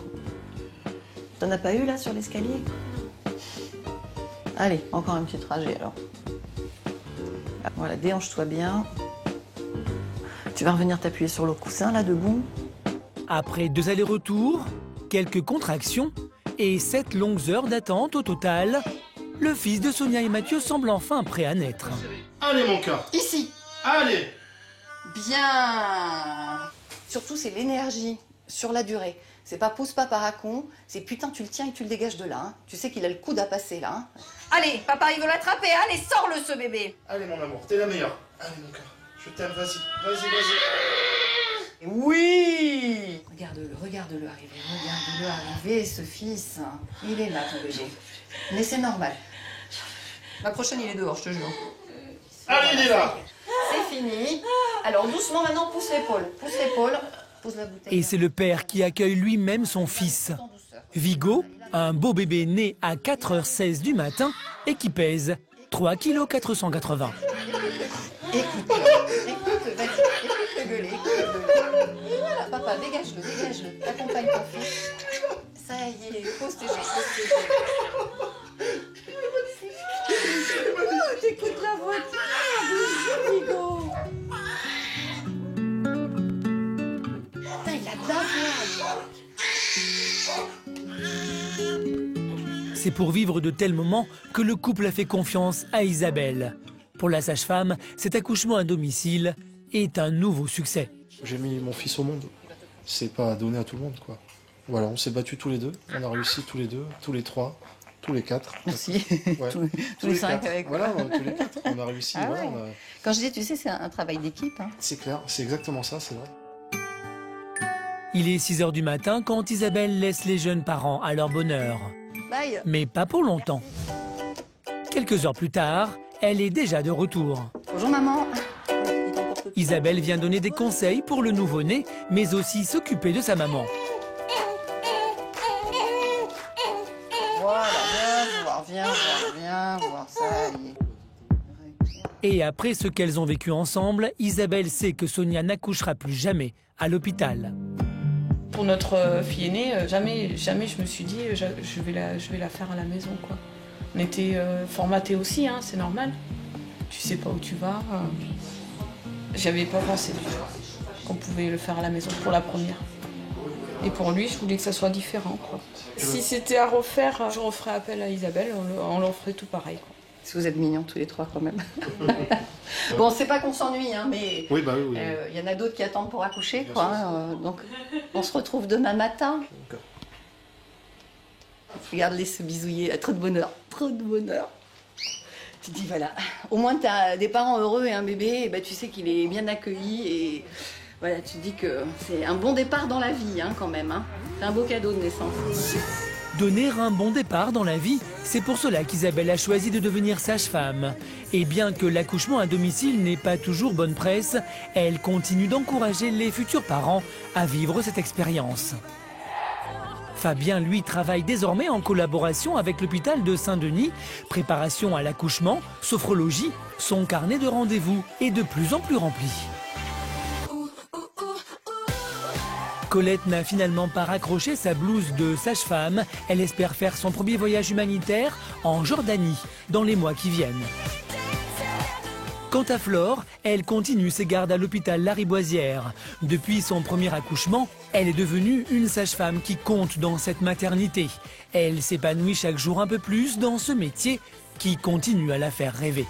T'en as pas eu, là, sur l'escalier? Allez, encore un petit trajet, alors. Voilà, déhanche-toi bien. Tu vas revenir t'appuyer sur le coussin, là, debout. Après 2 allers-retours, quelques contractions et 7 longues heures d'attente au total, le fils de Sonia et Mathieu semble enfin prêt à naître. Allez, mon cœur. Ici. Allez. Bien. Surtout, c'est l'énergie sur la durée. C'est pas pousse pas paracon, c'est putain, tu le tiens et tu le dégages de là. Hein. Tu sais qu'il a le coude à passer, là. Hein. Allez, papa, il veut l'attraper. Allez, sors-le, ce bébé. Allez, mon amour, t'es la meilleure. Allez, mon cœur. Je t'aime, vas-y, vas-y, vas-y. Oui. Regarde-le arriver, ce fils. Il est là, ton bébé. Mais c'est normal. La prochaine, il est dehors, je te jure. Allez, il est là. C'est fini. Alors, doucement, maintenant, pousse l'épaule. Pose la bouteille. Et c'est le père qui accueille lui-même son fils. Vigo, un beau bébé né à 4h16 du matin et qui pèse 3,480 kg. Écoute, vas-y, écoute-le gueuler. Voilà, papa, dégage-le. T'accompagnes ton fils. Ça y est, pose tes gestes. Oh, t'écoutes la voiture, Vigo. Putain, il a de la voix. C'est pour vivre de tels moments que le couple a fait confiance à Isabelle. Pour la sage-femme, cet accouchement à domicile est un nouveau succès. J'ai mis mon fils au monde. C'est pas donné à tout le monde, quoi. Voilà, on s'est battus tous les deux. On a réussi tous les deux, tous les trois, tous les quatre. Merci. Ouais. tous les cinq avec Voilà, tous les quatre. On a réussi. Ah voilà, ouais. Quand je dis, tu sais, c'est un travail d'équipe. Hein. C'est clair, c'est exactement ça, c'est vrai. Il est 6 h du matin quand Isabelle laisse les jeunes parents à leur bonheur. Bye. Mais pas pour longtemps. Quelques heures plus tard, elle est déjà de retour. Bonjour maman. Isabelle vient donner des conseils pour le nouveau-né, mais aussi s'occuper de sa maman. Voilà, viens voir, ça y est. Et après ce qu'elles ont vécu ensemble, Isabelle sait que Sonia n'accouchera plus jamais à l'hôpital. Pour notre fille aînée, jamais je me suis dit je vais la faire à la maison, quoi. On était formatés aussi, hein, c'est normal. Tu sais pas où tu vas. J'avais pas pensé du tout qu'on pouvait le faire à la maison pour la première. Et pour lui, je voulais que ça soit différent, quoi. Si c'était à refaire, je referais appel à Isabelle, on leur ferait tout pareil, quoi. Si vous êtes mignons tous les trois quand même. Bon, c'est pas qu'on s'ennuie, hein, mais oui, bah oui. Y en a d'autres qui attendent pour accoucher, quoi. Donc, on se retrouve demain matin. Regarde-les se bisouiller, trop de bonheur, trop de bonheur. Tu te dis, voilà, au moins tu as des parents heureux et un bébé, et bah, tu sais qu'il est bien accueilli et voilà, tu te dis que c'est un bon départ dans la vie, hein, quand même. Hein. C'est un beau cadeau de naissance. Donner un bon départ dans la vie, c'est pour cela qu'Isabelle a choisi de devenir sage-femme. Et bien que l'accouchement à domicile n'ait pas toujours bonne presse, elle continue d'encourager les futurs parents à vivre cette expérience. Fabien, lui, travaille désormais en collaboration avec l'hôpital de Saint-Denis. Préparation à l'accouchement, sophrologie, son carnet de rendez-vous est de plus en plus rempli. Colette n'a finalement pas raccroché sa blouse de sage-femme. Elle espère faire son premier voyage humanitaire en Jordanie dans les mois qui viennent. Quant à Flore, elle continue ses gardes à l'hôpital Lariboisière. Depuis son premier accouchement, elle est devenue une sage-femme qui compte dans cette maternité. Elle s'épanouit chaque jour un peu plus dans ce métier qui continue à la faire rêver.